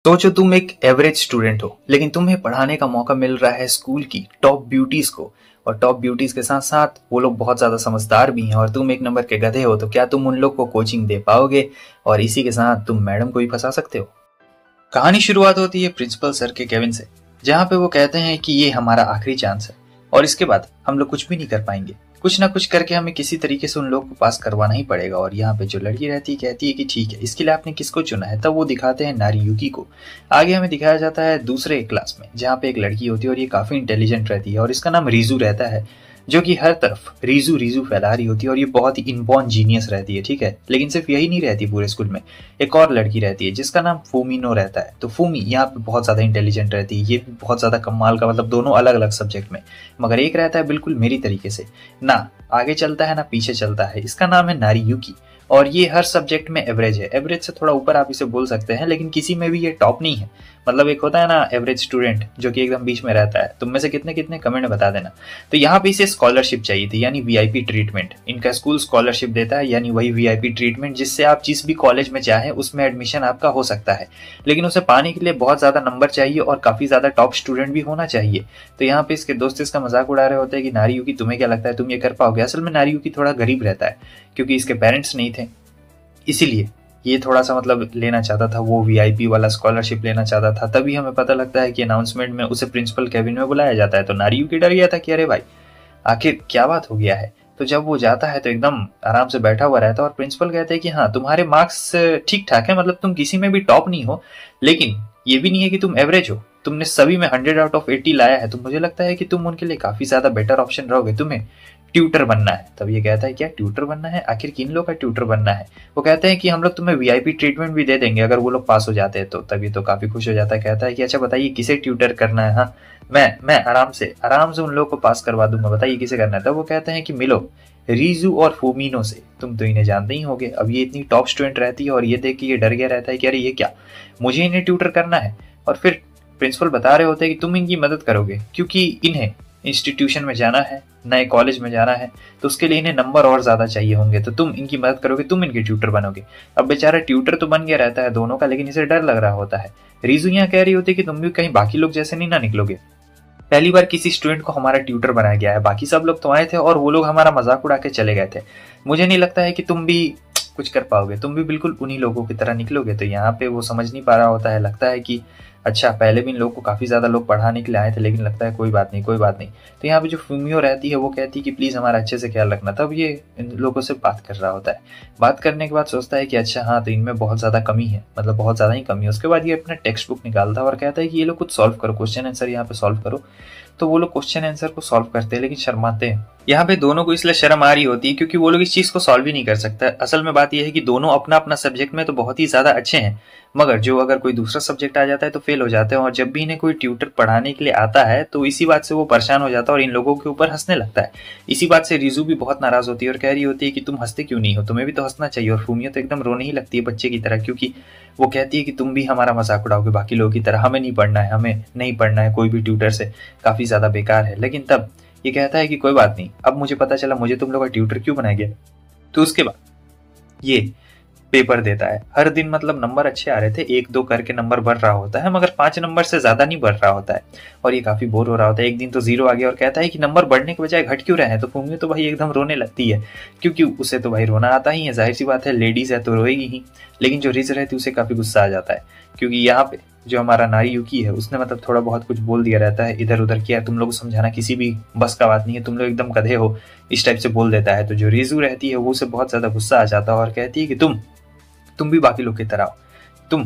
सोचो तुम एक एवरेज स्टूडेंट हो, लेकिन तुम्हें पढ़ाने का मौका मिल रहा है स्कूल की टॉप ब्यूटीज को। और टॉप ब्यूटीज के साथ साथ वो लोग बहुत ज्यादा समझदार भी हैं और तुम एक नंबर के गधे हो, तो क्या तुम उन लोग को कोचिंग दे पाओगे? और इसी के साथ तुम मैडम को भी फंसा सकते हो। कहानी शुरुआत होती है प्रिंसिपल सर के केबिन से, जहाँ पे वो कहते हैं कि ये हमारा आखिरी चांस है और इसके बाद हम लोग कुछ भी नहीं कर पाएंगे। कुछ ना कुछ करके हमें किसी तरीके से उन लोगों को पास करवाना ही पड़ेगा। और यहाँ पे जो लड़की रहती है कहती है कि ठीक है, इसके लिए आपने किसको चुना है? तब वो दिखाते हैं नारियुकी को। आगे हमें दिखाया जाता है दूसरे क्लास में, जहाँ पे एक लड़की होती है और ये काफी इंटेलिजेंट रहती है और इसका नाम रीजू रहता है, जो कि हर तरफ रीजू रीजू फैला रही होती है और ये बहुत ही इनबॉर्न जीनियस रहती है। ठीक है, लेकिन सिर्फ यही नहीं रहती पूरे स्कूल में, एक और लड़की रहती है जिसका नाम फूमिनो रहता है। तो फूमी यहाँ पे बहुत ज्यादा इंटेलिजेंट रहती है, ये भी बहुत ज्यादा कमाल का, मतलब दोनों अलग अलग सब्जेक्ट में, मगर एक रहता है बिल्कुल मेरी तरीके से, ना आगे चलता है ना पीछे चलता है। इसका नाम है नारियुकी और ये हर सब्जेक्ट में एवरेज है, एवरेज से थोड़ा ऊपर आप इसे बोल सकते हैं, लेकिन किसी में भी ये टॉप नहीं है। मतलब एक होता है ना एवरेज स्टूडेंट जो कि एकदम बीच में रहता है। तुम में से कितने कितने कमेंट में बता देना। तो यहाँ पे इसे स्कॉलरशिप चाहिए थी, यानी वीआईपी ट्रीटमेंट। इनका स्कूल स्कॉलरशिप देता है, यानी वही वीआईपी ट्रीटमेंट जिससे आप जिस भी कॉलेज में चाहें उसमें एडमिशन आपका हो सकता है। लेकिन उसे पाने के लिए बहुत ज्यादा नंबर चाहिए और काफी ज्यादा टॉप स्टूडेंट भी होना चाहिए। तो यहाँ पे इसके दोस्त इसका मजाक उड़ा रहे होते हैं कि नारियुकी तुम्हें क्या लगता है तुम ये कर पाओगे? असल में नारियुकी थोड़ा गरीब रहता है क्योंकि इसके पेरेंट्स नहीं थे, इसीलिए ये थोड़ा सा मतलब लेना चाहता था, वो वीआईपी वाला स्कॉलरशिप लेना चाहता था। तभी हमें पता लगता है कि अनाउंसमेंट में उसे प्रिंसिपल केबिन में बुलाया जाता है। तो नारियुकी डर गया था कि अरे भाई आखिर क्या बात हो गया है। तो जब वो जाता है तो एकदम आराम से बैठा हुआ रहता है और प्रिंसिपल कहते हैं कि हाँ तुम्हारे मार्क्स ठीक ठाक है, मतलब तुम किसी में भी टॉप नहीं हो, लेकिन ये भी नहीं है कि तुम एवरेज हो। तुमने सभी में 100 आउट ऑफ 80 लाया है, तो मुझे लगता है कि तुम उनके लिए काफी ज्यादा बेटर ऑप्शन रहोगे। तुम्हें ट्यूटर बनना है। तब ये कहता है क्या ट्यूटर बनना है? आखिर किन लोग का ट्यूटर बनना है? वो कहते हैं कि हम लोग तुम्हें वीआईपी ट्रीटमेंट भी दे देंगे अगर वो लोग पास हो जाते हैं। तो तभी तो काफी खुश हो जाता है, कहता है कि अच्छा बताइए किसे ट्यूटर करना है? हाँ मैं आराम से उन लोगों को पास करवा दूंगा, बताइए किसे करना है। तब वो कहते हैं कि मिलो रीजू और फूमिनो से, तुम तो इन्हें जानते ही होगे। अब ये इतनी टॉप स्टूडेंट रहती है और ये देख के ये डर गया रहता है कि अरे ये क्या, मुझे इन्हें ट्यूटर करना है। और फिर प्रिंसिपल बता रहे होते हैं कि तुम इनकी मदद करोगे क्योंकि इन्हें इंस्टीट्यूशन में जाना है, नए कॉलेज में जाना है, तो उसके लिए इन्हें नंबर और ज्यादा चाहिए होंगे, तो तुम इनकी मदद करोगे, तुम इनके ट्यूटर बनोगे। अब बेचारा ट्यूटर तो बन गया रहता है दोनों का, लेकिन इसे डर लग रहा होता है। रीजू यहाँ कह रही होती है कि तुम भी कहीं बाकी लोग जैसे नहीं ना निकलोगे। पहली बार किसी स्टूडेंट को हमारा ट्यूटर बनाया गया है, बाकी सब लोग तो आए थे और वो लोग हमारा मजाक उड़ा के चले गए थे। मुझे नहीं लगता है कि तुम भी कुछ कर पाओगे, तुम भी बिल्कुल उन्हीं लोगों की तरह निकलोगे। तो यहाँ पे वो समझ नहीं पा रहा होता है, लगता है कि अच्छा पहले भी इन लोगों को काफी ज्यादा लोग पढ़ाने के लिए आए थे, लेकिन लगता है कोई बात नहीं कोई बात नहीं। तो यहाँ पे जो फूमियो रहती है वो कहती है कि प्लीज हमारा अच्छे से ख्याल रखना। तब ये इन लोगों से बात कर रहा होता है। बात करने के बाद सोचता है कि अच्छा हाँ तो इनमें बहुत ज्यादा कमी है, मतलब बहुत ज्यादा ही कमी है। उसके बाद ये अपना टेक्स्ट बुक निकालता है और कहता है कि ये लोग कुछ सॉल्व करो, क्वेश्चन आंसर यहाँ पे सॉल्व करो। तो वो लोग क्वेश्चन आंसर को सॉल्व करते हैं लेकिन शर्माते हैं। यहाँ पे दोनों को इसलिए शर्म आ रही होती है क्योंकि वो लोग इस चीज को सॉल्व ही नहीं कर सकता। असल में बात यह है कि दोनों अपना अपना सब्जेक्ट में तो बहुत ही ज्यादा अच्छे हैं, मगर जो अगर कोई दूसरा सब्जेक्ट आ जाता है तो फेल हो जाते हैं। और जब भी इन्हें कोई ट्यूटर पढ़ाने के लिए आता है तो इसी बात से वो परेशान हो जाता है और इन लोगों के ऊपर हंसने लगता है। इसी बात से रीजू भी बहुत नाराज होती है और कह रही होती है कि तुम हंसते क्यों नहीं हो, तुम्हें भी तो हंसना चाहिए। और फूमिया तो एकदम रोने ही लगती है बच्चे की तरह, क्योंकि वो कहती है कि तुम भी हमारा मजाक उड़ाओगे बाकी लोगों की तरह, हमें नहीं पढ़ना है, हमें नहीं पढ़ना है कोई भी ट्यूटर से, काफी ज्यादा बेकार है। लेकिन तब ये कहता है कि कोई बात नहीं, अब मुझे पता चला मुझे तुम लोग का ट्यूटर क्यों बनाया गया। तो उसके बाद ये पेपर देता है। हर दिन मतलब नंबर अच्छे आ रहे थे, 1-2 करके नंबर बढ़ रहा होता है, मगर 5 नंबर से ज्यादा नहीं बढ़ रहा होता है और ये काफी बोर हो रहा होता है। एक दिन तो 0 आ गया और कहता है कि नंबर बढ़ने के बजाय घट क्यों रहे हैं। तो फूमियो तो भाई एकदम रोने लगती है क्योंकि उसे तो भाई रोना आता ही है, जाहिर सी बात है, लेडीज है तो रोएगी ही। लेकिन जो रिज रहती है उसे काफी गुस्सा आ जाता है क्योंकि यहाँ पे जो हमारा नारियुकी है उसने मतलब थोड़ा बहुत कुछ बोल दिया रहता है इधर उधर, किया तुम लोग को समझाना किसी भी बस का बात नहीं है, तुम लोग एकदम गधे हो, इस टाइप से बोल देता है। तो जो रिजू रहती है वो उसे बहुत ज्यादा गुस्सा आ जाता है और कहती है कि तुम भी बाकी लोग की तरह हो,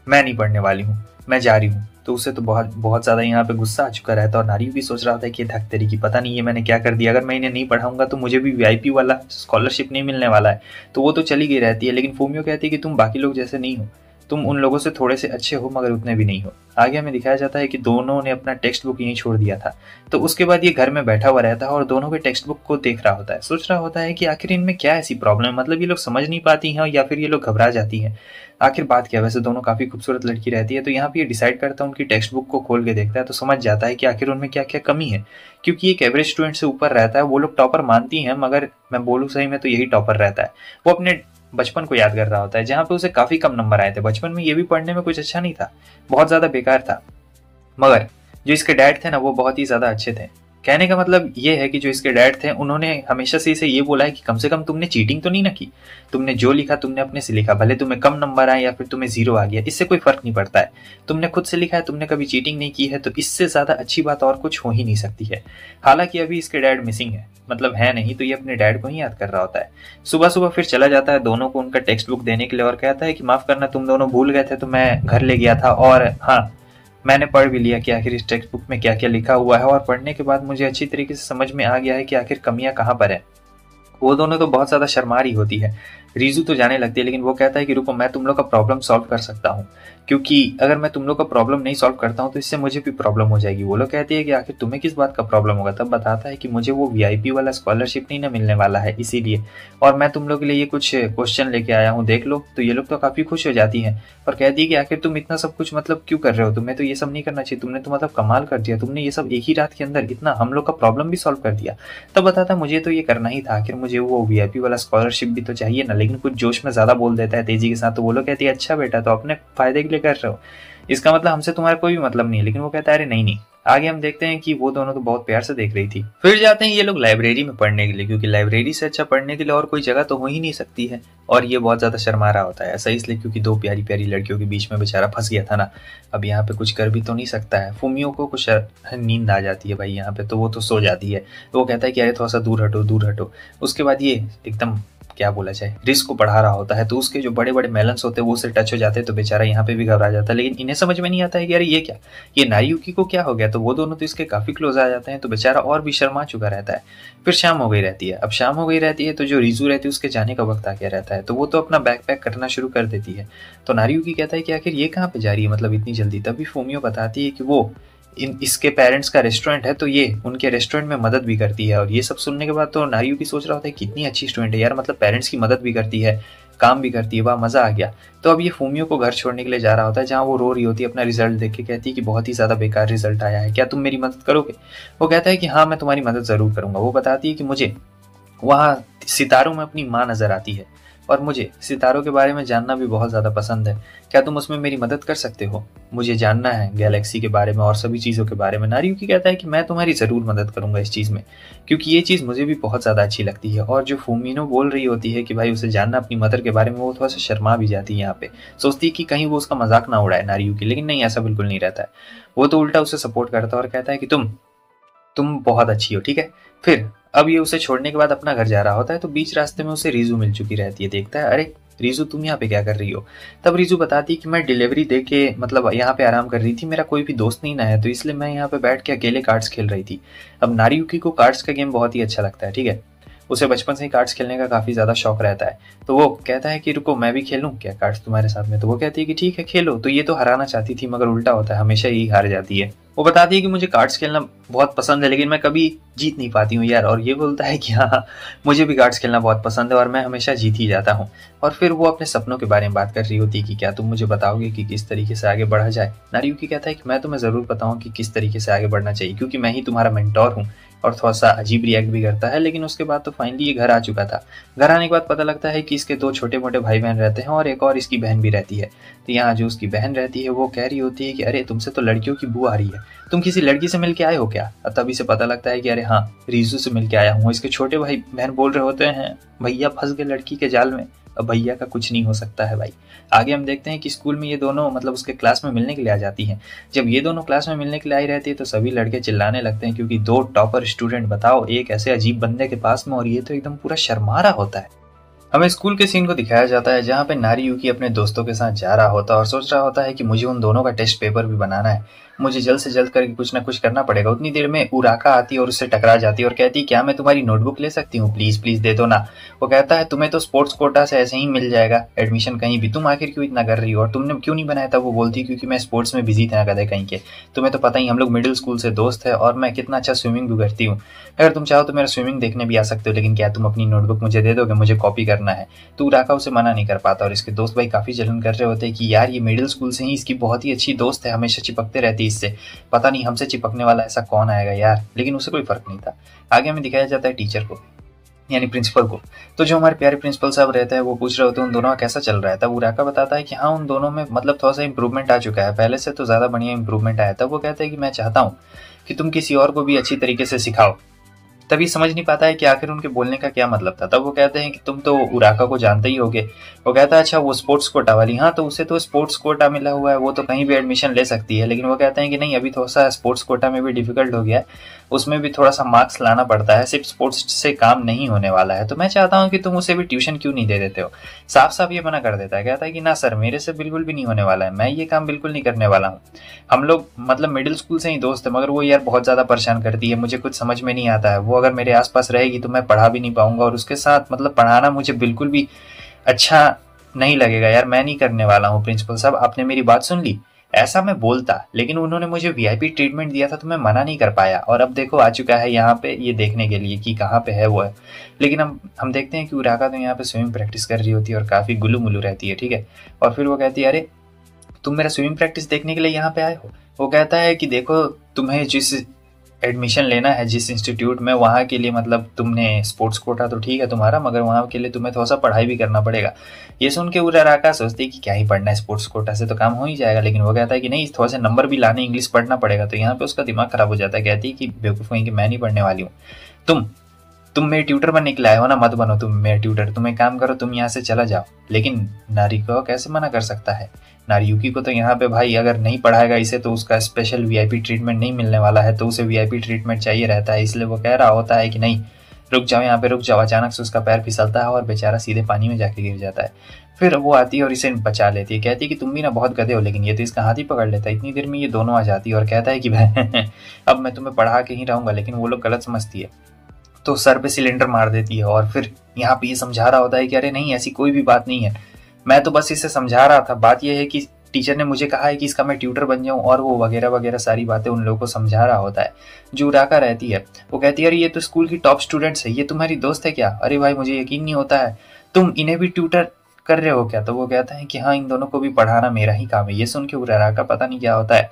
मैं नहीं पढ़ने वाली हूँ, मैं जा रही हूँ। तो उसे तो बहुत बहुत ज्यादा यहाँ पे गुस्सा आ चुका रहता है और नारियू भी सोच रहा था कि धक तेरी की, पता नहीं ये मैंने क्या कर दिया, अगर मैं इन्हें नहीं पढ़ाऊंगा तो मुझे भी वीआईपी वाला स्कॉलरशिप नहीं मिलने वाला है। तो वो तो चली गई रहती है, लेकिन फूमियो कहती है कि तुम बाकी लोग जैसे नहीं हो, तुम उन लोगों से थोड़े से अच्छे हो मगर उतने भी नहीं हो। आगे हमें दिखाया जाता है कि दोनों ने अपना टेक्स्ट बुक यहीं छोड़ दिया था। तो उसके बाद ये घर में बैठा हुआ रहता है और दोनों के टेक्स्ट बुक को देख रहा होता है, सोच रहा होता है कि आखिर इनमें क्या ऐसी प्रॉब्लम है, मतलब ये लोग समझ नहीं पाती हैं या फिर ये लोग घबरा जाती हैं, आखिर बात क्या है। वैसे दोनों काफी खूबसूरत लड़की रहती है। तो यहाँ पे ये डिसाइड करता है, उनकी टेक्स्ट बुक को खोल के देखता है तो समझ जाता है कि आखिर उनमें क्या क्या कमी है, क्योंकि एक एवरेज स्टूडेंट से ऊपर रहता है। वो लोग टॉपर मानती हैं मगर मैं बोलूँ सही में तो यही टॉपर रहता है। वो अपने बचपन को याद कर रहा होता है, जहाँ पे उसे काफी कम नंबर आए थे। बचपन में ये भी पढ़ने में कुछ अच्छा नहीं था, बहुत ज्यादा बेकार था। मगर जो इसके डैड थे ना, वो बहुत ही ज्यादा अच्छे थे। कहने का मतलब ये है कि जो इसके डैड थे, उन्होंने हमेशा से इसे ये बोला है कि कम से कम तुमने चीटिंग तो नहीं ना की, तुमने जो लिखा तुमने अपने से लिखा, भले तुम्हें कम नंबर आए या फिर तुम्हें 0 आ गया, इससे कोई फर्क नहीं पड़ता है। तुमने खुद से लिखा है, तुमने कभी चीटिंग नहीं की है, तो इससे ज्यादा अच्छी बात और कुछ हो ही नहीं सकती है। हालांकि अभी इसके डैड मिसिंग है, मतलब है नहीं, तो ये अपने डैड को ही याद कर रहा होता है। सुबह सुबह फिर चला जाता है दोनों को उनका टेक्स्ट बुक देने के लिए और कहता है कि माफ करना, तुम दोनों भूल गए थे तो मैं घर ले गया था, और हाँ, मैंने पढ़ भी लिया कि आखिर इस टेक्स्ट बुक में क्या क्या लिखा हुआ है, और पढ़ने के बाद मुझे अच्छी तरीके से समझ में आ गया है कि आखिर कमियां कहाँ पर है। वो दोनों तो बहुत ज्यादा शर्मा रही होती है। रीजू तो जाने लगती है, लेकिन वो कहता है कि रुको, मैं तुम लोग का प्रॉब्लम सॉल्व कर सकता हूँ, क्योंकि अगर मैं तुम लोग का प्रॉब्लम नहीं सॉल्व करता हूँ तो इससे मुझे भी प्रॉब्लम हो जाएगी। वो लोग कहती है कि आखिर तुम्हें किस बात का प्रॉब्लम होगा। तब बताता है कि मुझे वो वीआईपी वाला स्कॉलरशिप नहीं ना मिलने वाला है, इसीलिए, और मैं तुम लोग के लिए ये कुछ क्वेश्चन लेके आया हूँ, देख लो। तो ये लोग तो काफी खुश हो जाती हैं और कहती है कि आखिर तुम इतना सब कुछ मतलब क्यों कर रहे हो, तुम्हें तो ये सब नहीं करना चाहिए, तुमने तो मतलब कमाल कर दिया, तुमने ये सब एक ही रात के अंदर इतना हम लोग का प्रॉब्लम भी सॉल्व कर दिया। तब बताता है मुझे तो ये करना ही था, आखिर मुझे वो वीआईपी वाला स्कॉलरशिप भी तो चाहिए ना, लेकिन कुछ जोश में ज्यादा बोल देता है तेजी के साथ। तो वो लोग कहती है अच्छा बेटा, तो अपने फायदे के लिए कर रहे हो, इसका मतलब हमसे तुम्हारा कोई भी मतलब नहीं है। लेकिन वो कहता है अरे नहीं नहीं। आगे हम देखते हैं कि वो दोनों तो बहुत प्यार से देख रही थी। फिर जाते हैं ये लोग लाइब्रेरी में पढ़ने के लिए, क्योंकि लाइब्रेरी से अच्छा पढ़ने के लिए और कोई जगह तो हो ही नहीं सकती है। और ये बहुत ज्यादा शर्मा रहा होता है, ऐसा इसलिए क्योंकि दो प्यारी प्यारी लड़कियों के बीच में बेचारा फंस गया था ना। अब यहाँ पे कुछ कर भी तो नहीं सकता है। फुमियो को कुछ नींद आ जाती है भाई यहाँ पे, तो वो तो सो जाती है। तो वो कहता है कि अरे थोड़ा सा दूर हटो दूर हटो। उसके बाद ये एकदम क्या बोला जाए, रिस्क को बढ़ा रहा होता है, तो उसके जो बड़े बड़े मेलन्स होते हैं वो उससे टच हो जाते हैं, तो बेचारा यहाँ पे भी घबरा जाता है। लेकिन इन्हें समझ में नहीं आता है कि अरे ये क्या, ये नारियुकी को क्या हो गया। तो वो दोनों तो इसके काफी क्लोज आ जाते हैं, तो बेचारा और भी शर्मा चुका रहता है। फिर शाम हो गई रहती है। अब शाम हो गई रहती है तो जो रीजू रहती है उसके जाने का वक्त आ गया रहता है, तो वो तो अपना बैग पैक करना शुरू कर देती है। तो नारियुकी कहता है कि आखिर ये कहाँ पे जा रही है, मतलब इतनी जल्दी। तभी फुमियो बताती है कि वो इसके पेरेंट्स का रेस्टोरेंट है, तो ये उनके रेस्टोरेंट में मदद भी करती है। और ये सब सुनने के बाद तो नारियुकी सोच रहा होता है कितनी अच्छी स्टूडेंट है यार, मतलब पेरेंट्स की मदद भी करती है, काम भी करती है, वाह मजा आ गया। तो अब ये फुमियो को घर छोड़ने के लिए जा रहा होता है, जहाँ वो रो रही होती है अपना रिजल्ट देख के, कहती है कि बहुत ही ज्यादा बेकार रिजल्ट आया है, क्या तुम मेरी मदद करोगे। वो कहता है कि हाँ मैं तुम्हारी मदद जरूर करूंगा। वो बताती है कि मुझे वहाँ सितारों में अपनी माँ नजर आती है और मुझे सितारों के बारे में जानना भी बहुत ज़्यादा पसंद है, क्या तुम उसमें मेरी मदद कर सकते हो। मुझे जानना है गैलेक्सी के बारे में और सभी चीज़ों के बारे में। नारियुकी कहता है कि मैं तुम्हारी ज़रूर मदद करूंगा इस चीज़ में, क्योंकि ये चीज़ मुझे भी बहुत ज़्यादा अच्छी लगती है। और जो फुमिनो बोल रही होती है कि भाई उसे जानना अपनी मदर के बारे में, वो थोड़ा सा शर्मा भी जाती है यहाँ पे, सोचती है कि कहीं वो उसका मजाक ना उड़ाए नारियुकी। लेकिन नहीं, ऐसा बिल्कुल नहीं रहता है। वो तो उल्टा उसे सपोर्ट करता है और कहता है कि तुम बहुत अच्छी हो, ठीक है। फिर अब ये उसे छोड़ने के बाद अपना घर जा रहा होता है, तो बीच रास्ते में उसे रीजू मिल चुकी रहती है। देखता है अरे रीजू तुम यहाँ पे क्या कर रही हो। तब रीजू बताती है कि मैं डिलीवरी दे के मतलब यहाँ पे आराम कर रही थी, मेरा कोई भी दोस्त नहीं ना है, तो इसलिए मैं यहाँ पे बैठ के अकेले कार्ड्स खेल रही थी। अब नारियुकी को कार्ड्स का गेम बहुत ही अच्छा लगता है, ठीक है, उसे बचपन से ही कार्ड्स खेलने का काफी ज्यादा शौक रहता है। तो वो कहता है कि रुको मैं भी खेलूं क्या कार्ड्स तुम्हारे साथ में। तो वो कहती है कि ठीक है खेलो। तो ये तो हराना चाहती थी, मगर उल्टा होता है, हमेशा यही हार जाती है। वो बताती है कि मुझे कार्ड्स खेलना बहुत पसंद है, लेकिन मैं कभी जीत नहीं पाती हूँ यार। और ये बोलता है कि हाँ मुझे भी कार्ड्स खेलना बहुत पसंद है और मैं हमेशा जीत ही जाता हूँ। और फिर वो अपने सपनों के बारे में बात कर रही होती है कि क्या तुम मुझे बताओगे कि किस तरीके से आगे बढ़ा जाए। नारियुकी कहता है कि मैं तुम्हें जरूर बताऊँ कि किस तरीके से आगे बढ़ना चाहिए, क्योंकि मैं ही तुम्हारा मेंटोर हूँ। और थोड़ा सा अजीब रिएक्ट भी करता है। लेकिन उसके बाद तो फाइनली ये घर आ चुका था। घर आने के बाद पता लगता है कि इसके दो छोटे मोटे भाई बहन रहते हैं और एक और इसकी बहन भी रहती है। तो यहाँ जो उसकी बहन रहती है वो कह रही होती है कि अरे तुमसे तो लड़कियों की बू आ रही है, तुम किसी लड़की से मिलके आए हो क्या। तभी से पता लगता है कि अरे हाँ रीजू से मिलके आया हूँ। इसके छोटे भाई बहन बोल रहे होते हैं भैया फंस गए लड़की के जाल में, अब भैया का कुछ नहीं हो सकता है भाई। आगे हम देखते हैं कि स्कूल में ये दोनों मतलब उसके क्लास में मिलने के लिए आ जाती हैं। जब ये दोनों क्लास में मिलने के लिए आई रहती है तो सभी लड़के चिल्लाने लगते हैं, क्योंकि दो टॉपर स्टूडेंट बताओ एक ऐसे अजीब बंदे के पास में, और ये तो एकदम पूरा शर्मा रहा होता है। हमें स्कूल के सीन को दिखाया जाता है जहाँ पे नारियुकी अपने दोस्तों के साथ जा रहा होता है और सोच रहा होता है कि मुझे उन दोनों का टेस्ट पेपर भी बनाना है, मुझे जल्द से जल्द करके कुछ ना कुछ करना पड़ेगा। उतनी देर में उराका आती है और उससे टकरा जाती है और कहती है क्या मैं तुम्हारी नोटबुक ले सकती हूँ, प्लीज प्लीज दे दो ना। वो कहता है तुम्हें तो स्पोर्ट्स कोटा से ऐसे ही मिल जाएगा एडमिशन कहीं भी, तुम आखिर क्यों इतना कर रही हो और तुमने क्यों नहीं बनाया था। वो बोलती क्योंकि मैं स्पोर्ट्स में बिजी था गधे कहीं के, तुम्हें तो पता ही हम लोग मिडिल स्कूल से दोस्त है और मैं कितना अच्छा स्विमिंग भी करती हूँ, अगर तुम चाहो तो मेरा स्विमिंग देखने भी आ सकते हो, लेकिन क्या तुम अपनी नोटबुक मुझे दे दोगे, मुझे कॉपी करना है। तो उराका उसे मना नहीं कर पाता और इसके दोस्त भाई काफी जलन कर रहे होते हैं कि यार ये मिडिल स्कूल से ही इसकी बहुत ही अच्छी दोस्त है, हमेशा चिपकते रहती है इससे, पता नहीं हमसे चिपकने वाला ऐसा कौन आएगा यार। लेकिन उसे कोई फर्क नहीं था। आगे हमें दिखाया जाता है टीचर को। यानी प्रिंसिपल को। तो जो हमारे प्यारे प्रिंसिपल साहब रहते हैं वो पूछ रहे होते हैं उन दोनों का कैसा चल रहा है। तब उराका बताता है कि हाँ उन दोनों में मतलब थोड़ा सा इंप्रूवमेंट आ चुका है, पहले से तो ज़्यादा बढ़िया इंप्रूवमेंट आया। तब वो कहते हैं कि मैं चाहता हूँ कि तुम किसी और को भी अच्छी तरीके से सिखाओ। तभी समझ नहीं पाता है कि आखिर उनके बोलने का क्या मतलब था। तब वो कहते हैं कि तुम तो उराका को जानते ही होगे। वो कहता है अच्छा वो स्पोर्ट्स कोटा वाली, हाँ तो उसे तो स्पोर्ट्स कोटा मिला हुआ है, वो तो कहीं भी एडमिशन ले सकती है। लेकिन वो कहते हैं कि नहीं अभी थोड़ा सा स्पोर्ट्स कोटा में भी डिफिकल्ट हो गया है, उसमें भी थोड़ा सा मार्क्स लाना पड़ता है, सिर्फ स्पोर्ट्स से काम नहीं होने वाला है। तो मैं चाहता हूँ कि तुम उसे भी ट्यूशन क्यों नहीं दे देते हो। साफ साफ ये मना कर देता है, कहता है कि ना सर मेरे से बिल्कुल भी नहीं होने वाला है, मैं ये काम बिल्कुल नहीं करने वाला हूँ। हम लोग मतलब मिडिल स्कूल से ही दोस्त है, मगर वो यार बहुत ज़्यादा परेशान करती है, मुझे कुछ समझ में नहीं आता है। वो अगर मेरे आसपास रहेगी तो मैं पढ़ा भी नहीं पाऊंगा, और उसके साथ मतलब पढ़ाना मुझे बिल्कुल भी अच्छा नहीं लगेगा। यार मैं नहीं करने वाला हूँ प्रिंसिपल साहब, आपने मेरी बात सुन ली। ऐसा मैं बोलता, लेकिन उन्होंने मुझे वीआईपी ट्रीटमेंट दिया था तो मैं मना नहीं कर पाया, और अब देखो आ चुका है यहाँ पे ये देखने के लिए कि कहाँ पे है वो है। लेकिन हम देखते हैं कि उराका तो यहाँ पे स्विमिंग प्रैक्टिस कर रही होती है और काफ़ी गुल्लू मुल्लू रहती है, ठीक है। और फिर वो कहती है अरे तुम मेरा स्विमिंग प्रैक्टिस देखने के लिए यहाँ पे आए हो। वो कहता है कि देखो तुम्हें जिस एडमिशन लेना है जिस इंस्टीट्यूट में, वहाँ के लिए मतलब तुमने स्पोर्ट्स कोटा तो ठीक है तुम्हारा, मगर वहाँ के लिए तुम्हें थोड़ा सा पढ़ाई भी करना पड़ेगा। ये सुन के उराका सोचती है कि क्या ही पढ़ना है, स्पोर्ट्स कोटा से तो काम हो ही जाएगा। लेकिन वो कहता है कि नहीं थोड़ा से नंबर भी लाने, इंग्लिश पढ़ना पड़ेगा। तो यहाँ पे उसका दिमाग खराब हो जाता है, कहती है कि बेवकूफ़ कहीं कि मैं नहीं पढ़ने वाली हूँ, तुम मेरे ट्यूटर बनने के लिए आए हो ना, मत बनो तुम मेरे ट्यूटर, तुम एक काम करो तुम यहाँ से चला जाओ। लेकिन नारी को कैसे मना कर सकता है, नारियुकी को तो यहाँ पे भाई अगर नहीं पढ़ाएगा इसे तो उसका स्पेशल वीआईपी ट्रीटमेंट नहीं मिलने वाला है, तो उसे वीआईपी ट्रीटमेंट चाहिए रहता है। इसलिए वो कह रहा होता है कि नहीं रुक जाओ यहाँ पे रुक जाओ। अचानक से उसका पैर फिसलता है और बेचारा सीधे पानी में जाके गिर जाता है। फिर वो आती है और इसे बचा लेती है, कहती है कि तुम भी ना बहुत गधे हो, लेकिन ये तो इसका हाथ ही पकड़ लेता है। इतनी देर में ये दोनों आ जाती है और कहता है कि अब मैं तुम्हें पढ़ा के ही रहूंगा। लेकिन वो लोग गलत समझती है तो सर पे सिलेंडर मार देती है, और फिर यहाँ पे ये समझा रहा होता है कि अरे नहीं ऐसी कोई भी बात नहीं है, मैं तो बस इसे समझा रहा था, बात यह है कि टीचर ने मुझे कहा है कि इसका मैं ट्यूटर बन जाऊं, और वो वगैरह वगैरह सारी बातें उन लोगों को समझा रहा होता है। जो उराका रहती है वो कहती है अरे ये तो स्कूल की टॉप स्टूडेंट्स है, ये तुम्हारी दोस्त है क्या। अरे भाई मुझे यकीन नहीं होता है, तुम इन्हें भी ट्यूटर कर रहे हो क्या। तो वो कहता है कि हाँ इन दोनों को भी पढ़ाना मेरा ही काम है। ये सुन के उराका पता नहीं क्या होता है,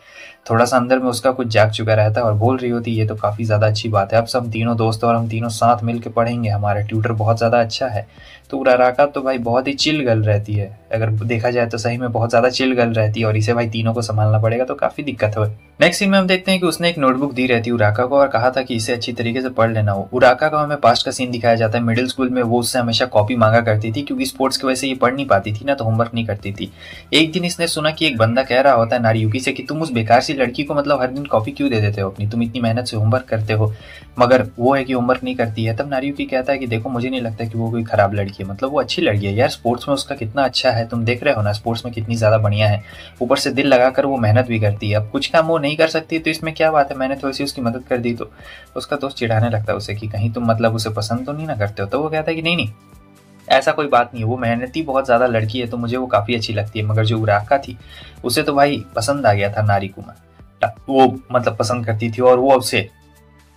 थोड़ा सा अंदर में उसका कुछ जाग चुका रहता है और बोल रही होती है ये तो काफ़ी ज़्यादा अच्छी बात है, अब सब तीनों दोस्त और हम तीनों साथ मिल के पढ़ेंगे, हमारा ट्यूटर बहुत ज़्यादा अच्छा है। तो उराका तो भाई बहुत ही चिल गर्ल रहती है, अगर देखा जाए तो सही में बहुत ज़्यादा चिल गर्ल रहती है, और इसे भाई तीनों को संभालना पड़ेगा तो काफ़ी दिक्कत हो। नेक्स्ट सीन में हम देखते हैं कि उसने एक नोटबुक दी रहती है उराका को और कहा था कि इसे अच्छी तरीके से पढ़ लेना हो। उराका का हमें पास्ट का सीन दिखाया जाता है, मिडिल स्कूल में वो उससे हमेशा कॉपी मांगा करती थी, क्योंकि स्पोर्ट्स की वजह से ये पढ़ नहीं पाती थी ना, तो होमवर्क नहीं करती थी। एक दिन इसने सुना कि एक बंदा कह रहा होता है नारियुकी से कि तुम उस बेकार सी लड़की को मतलब हर दिन कॉपी क्यों दे देते हो अपनी, तुम इतनी मेहनत से होमवर्क करते हो मगर वो है कि होमवर्क नहीं करती है। तब नारियुकी कहता है कि देखो मुझे नहीं लगता कि वो कोई खराब लड़की है, मतलब वो अच्छी लड़की है यार, स्पोर्ट्स में उसका कितना अच्छा है, तुम देख रहे हो ना स्पोर्ट्स में कितनी ज़्यादा बढ़िया है, ऊपर से दिल लगाकर वो मेहनत भी करती है। अब कुछ काम वो नहीं कर सकती तो इसमें क्या बात है, मैंने थोड़ी सी उसकी मदद कर दी। तो उसका दोस्त चिढ़ाने लगता है उसे कि कहीं तुम मतलब उसे पसंद तो नहीं ना करते हो। तो वो कहता है कि नहीं नहीं ऐसा कोई बात नहीं है, वो मेहनती बहुत ज़्यादा लड़की है तो मुझे वो काफ़ी अच्छी लगती है। मगर जो उराका थी उसे तो भाई पसंद आ गया था नारिकू में, वो मतलब पसंद करती थी और वो उसे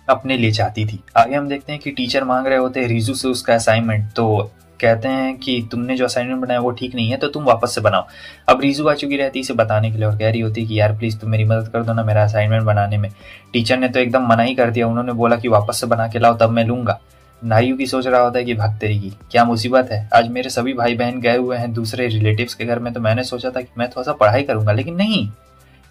अपने लिए चाहती थी। आगे हम देखते हैं कि टीचर मांग रहे होते हैं रीजू से उसका असाइनमेंट, तो कहते हैं कि तुमने जो असाइनमेंट बनाया वो ठीक नहीं है तो तुम वापस से बनाओ। अब रीजू आ चुकी रहती है इसे बताने के लिए और कह रही होती है कि यार प्लीज़ तुम मेरी मदद कर दो ना मेरा असाइनमेंट बनाने में। टीचर ने तो एकदम मना ही कर दिया, उन्होंने बोला कि वापस से बना के लाओ तब मैं लूँगा। नारियुकी सोच रहा होता है कि भाग तेरी की क्या मुसीबत है, आज मेरे सभी भाई बहन गए हुए हैं दूसरे रिलेटिव्स के घर में, तो मैंने सोचा था कि मैं थोड़ा सा पढ़ाई करूंगा, लेकिन नहीं,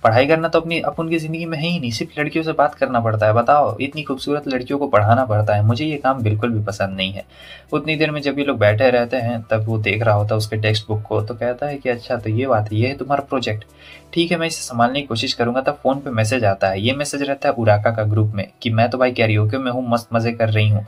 पढ़ाई करना तो अपनी अपन की ज़िंदगी में है ही नहीं, सिर्फ लड़कियों से बात करना पड़ता है। बताओ इतनी खूबसूरत लड़कियों को पढ़ाना पड़ता है, मुझे ये काम बिल्कुल भी पसंद नहीं है। उतनी देर में जब ये लोग बैठे रहते हैं तब वो देख रहा होता है उसके टेक्स्ट बुक को, तो कहता है कि अच्छा तो ये बात है, ये है तुम्हारा प्रोजेक्ट, ठीक है मैं इसे संभालने की कोशिश करूंगा। तब फ़ोन पे मैसेज आता है, ये मैसेज रहता है उराका का ग्रुप में कि मैं तो भाई कैरियोके में हूँ, मस्त मज़े कर रही हूँ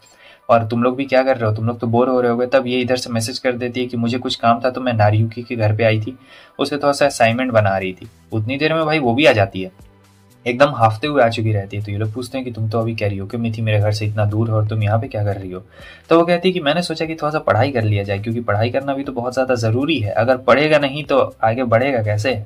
और तुम लोग भी क्या कर रहे हो, तुम लोग तो बोर हो रहे होगे। तब ये इधर से मैसेज कर देती है कि मुझे कुछ काम था तो मैं नारियुकी के घर पे आई थी, उसे थोड़ा सा असाइनमेंट बना रही थी। उतनी देर में भाई वो भी आ जाती है, एकदम हाफते हुए आ चुकी रहती है। तो ये लोग पूछते हैं कि तुम तो अभी कैरियोके में थी, मेरे घर से इतना दूर और तुम यहाँ पे क्या कर रही हो। तो वो कहती है कि मैंने सोचा कि थोड़ा सा पढ़ाई कर लिया जाए, क्योंकि पढ़ाई करना भी तो बहुत ज़्यादा ज़रूरी है, अगर पढ़ेगा नहीं तो आगे बढ़ेगा कैसे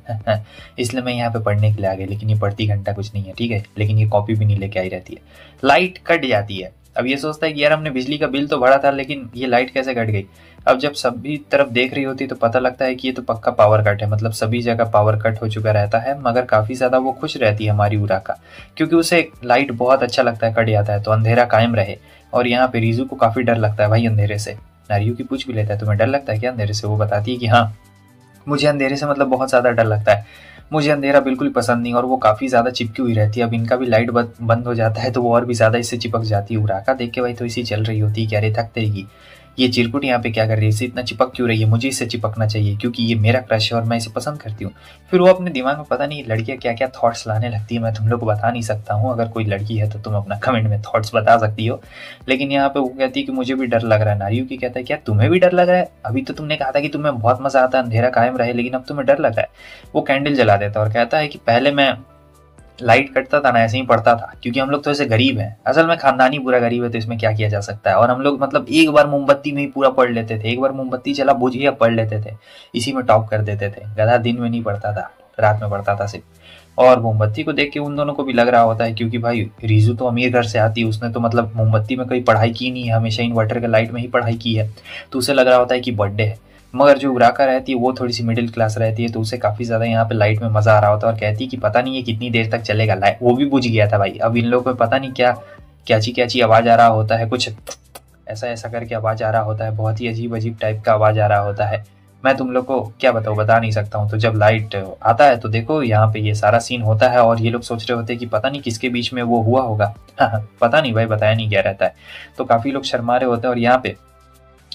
इसलिए मैं यहाँ पे पढ़ने के लिए आ गई। लेकिन ये पढ़ती घंटा कुछ नहीं है, ठीक है, लेकिन ये कॉपी भी नहीं लेके आई रहती है। लाइट कट जाती है अब ये सोचता है कि यार हमने बिजली का बिल तो भरा था, लेकिन ये लाइट कैसे कट गई। अब जब सभी तरफ देख रही होती है तो पता लगता है कि ये तो पक्का पावर कट है, मतलब सभी जगह पावर कट हो चुका रहता है। मगर काफ़ी ज़्यादा वो खुश रहती है हमारी उराका, क्योंकि उसे लाइट बहुत अच्छा लगता है, कट जाता है तो अंधेरा कायम रहे। और यहाँ पे रीजू को काफ़ी डर लगता है भाई अंधेरे से। नारियो की पूछ भी लेता है तुम्हें डर लगता है क्या अंधेरे से। वो बताती है कि हाँ, मुझे अंधेरे से मतलब बहुत ज़्यादा डर लगता है, मुझे अंधेरा बिल्कुल पसंद नहीं। और वो काफ़ी ज़्यादा चिपकी हुई रहती है। अब इनका भी लाइट बंद हो जाता है तो वो और भी ज़्यादा इससे चिपक जाती है। उराका देख के भाई तो इसी चल रही होती है कि अरे थक तेरी, ये चिरकुट यहाँ पे क्या कर रही है, इससे इतना चिपक क्यों रही है, मुझे इससे चिपकना चाहिए क्योंकि ये मेरा क्रश है और मैं इसे पसंद करती हूँ। फिर वो अपने दिमाग में पता नहीं लड़कियाँ क्या क्या थॉट्स लाने लगती है, मैं तुम लोग को बता नहीं सकता हूँ। अगर कोई लड़की है तो तुम अपना कमेंट में थॉट्स बता सकती हो। लेकिन यहाँ पे वो कहती है कि मुझे भी डर लग रहा है। नारियो की कहता है क्या तुम्हें भी डर लग रहा है, अभी तो तुमने कहा था कि तुम्हें बहुत मजा आता है अंधेरा कायम रहे, लेकिन अब तुम्हें डर लग रहा है। वो कैंडल जला देता है और कहता है कि पहले मैं लाइट कटता था ना ऐसे ही पढ़ता था, क्योंकि हम लोग तो ऐसे गरीब हैं, असल में खानदानी पूरा गरीब है तो इसमें क्या किया जा सकता है। और हम लोग मतलब एक बार मोमबत्ती में ही पूरा पढ़ लेते थे, एक बार मोमबत्ती चला बुझ गया पढ़ लेते थे, इसी में टॉप कर देते थे। गधा दिन में नहीं पढ़ता था, रात में पढ़ता था सिर्फ। और मोमबत्ती को देख के उन दोनों को भी लग रहा होता है, क्योंकि भाई रीजू तो अमीर घर से आती है, उसने तो मतलब मोमबत्ती में कोई पढ़ाई की नहीं है, हमेशा इन्वर्टर के लाइट में ही पढ़ाई की है। तो उसे लग रहा होता है कि बर्थडे है। मगर जो उराका रहती है वो थोड़ी सी मिडिल क्लास रहती है, तो उसे काफ़ी ज़्यादा यहाँ पे लाइट में मज़ा आ रहा होता है। और कहती है कि पता नहीं है कितनी देर तक चलेगा लाइट, वो भी बुझ गया था भाई। अब इन लोगों को पता नहीं क्या कैची आवाज़ आ रहा होता है, कुछ ऐसा ऐसा करके आवाज़ आ रहा होता है, बहुत ही अजीब अजीब टाइप का आवाज़ आ रहा होता है। मैं तुम लोग को क्या बताऊँ, बता नहीं सकता हूँ। तो जब लाइट आता है तो देखो यहाँ पे ये सारा सीन होता है और ये लोग सोच रहे होते हैं कि पता नहीं किसके बीच में वो हुआ होगा। पता नहीं भाई, बताया नहीं गया रहता है। तो काफ़ी लोग शर्मा रहे होते हैं और यहाँ पे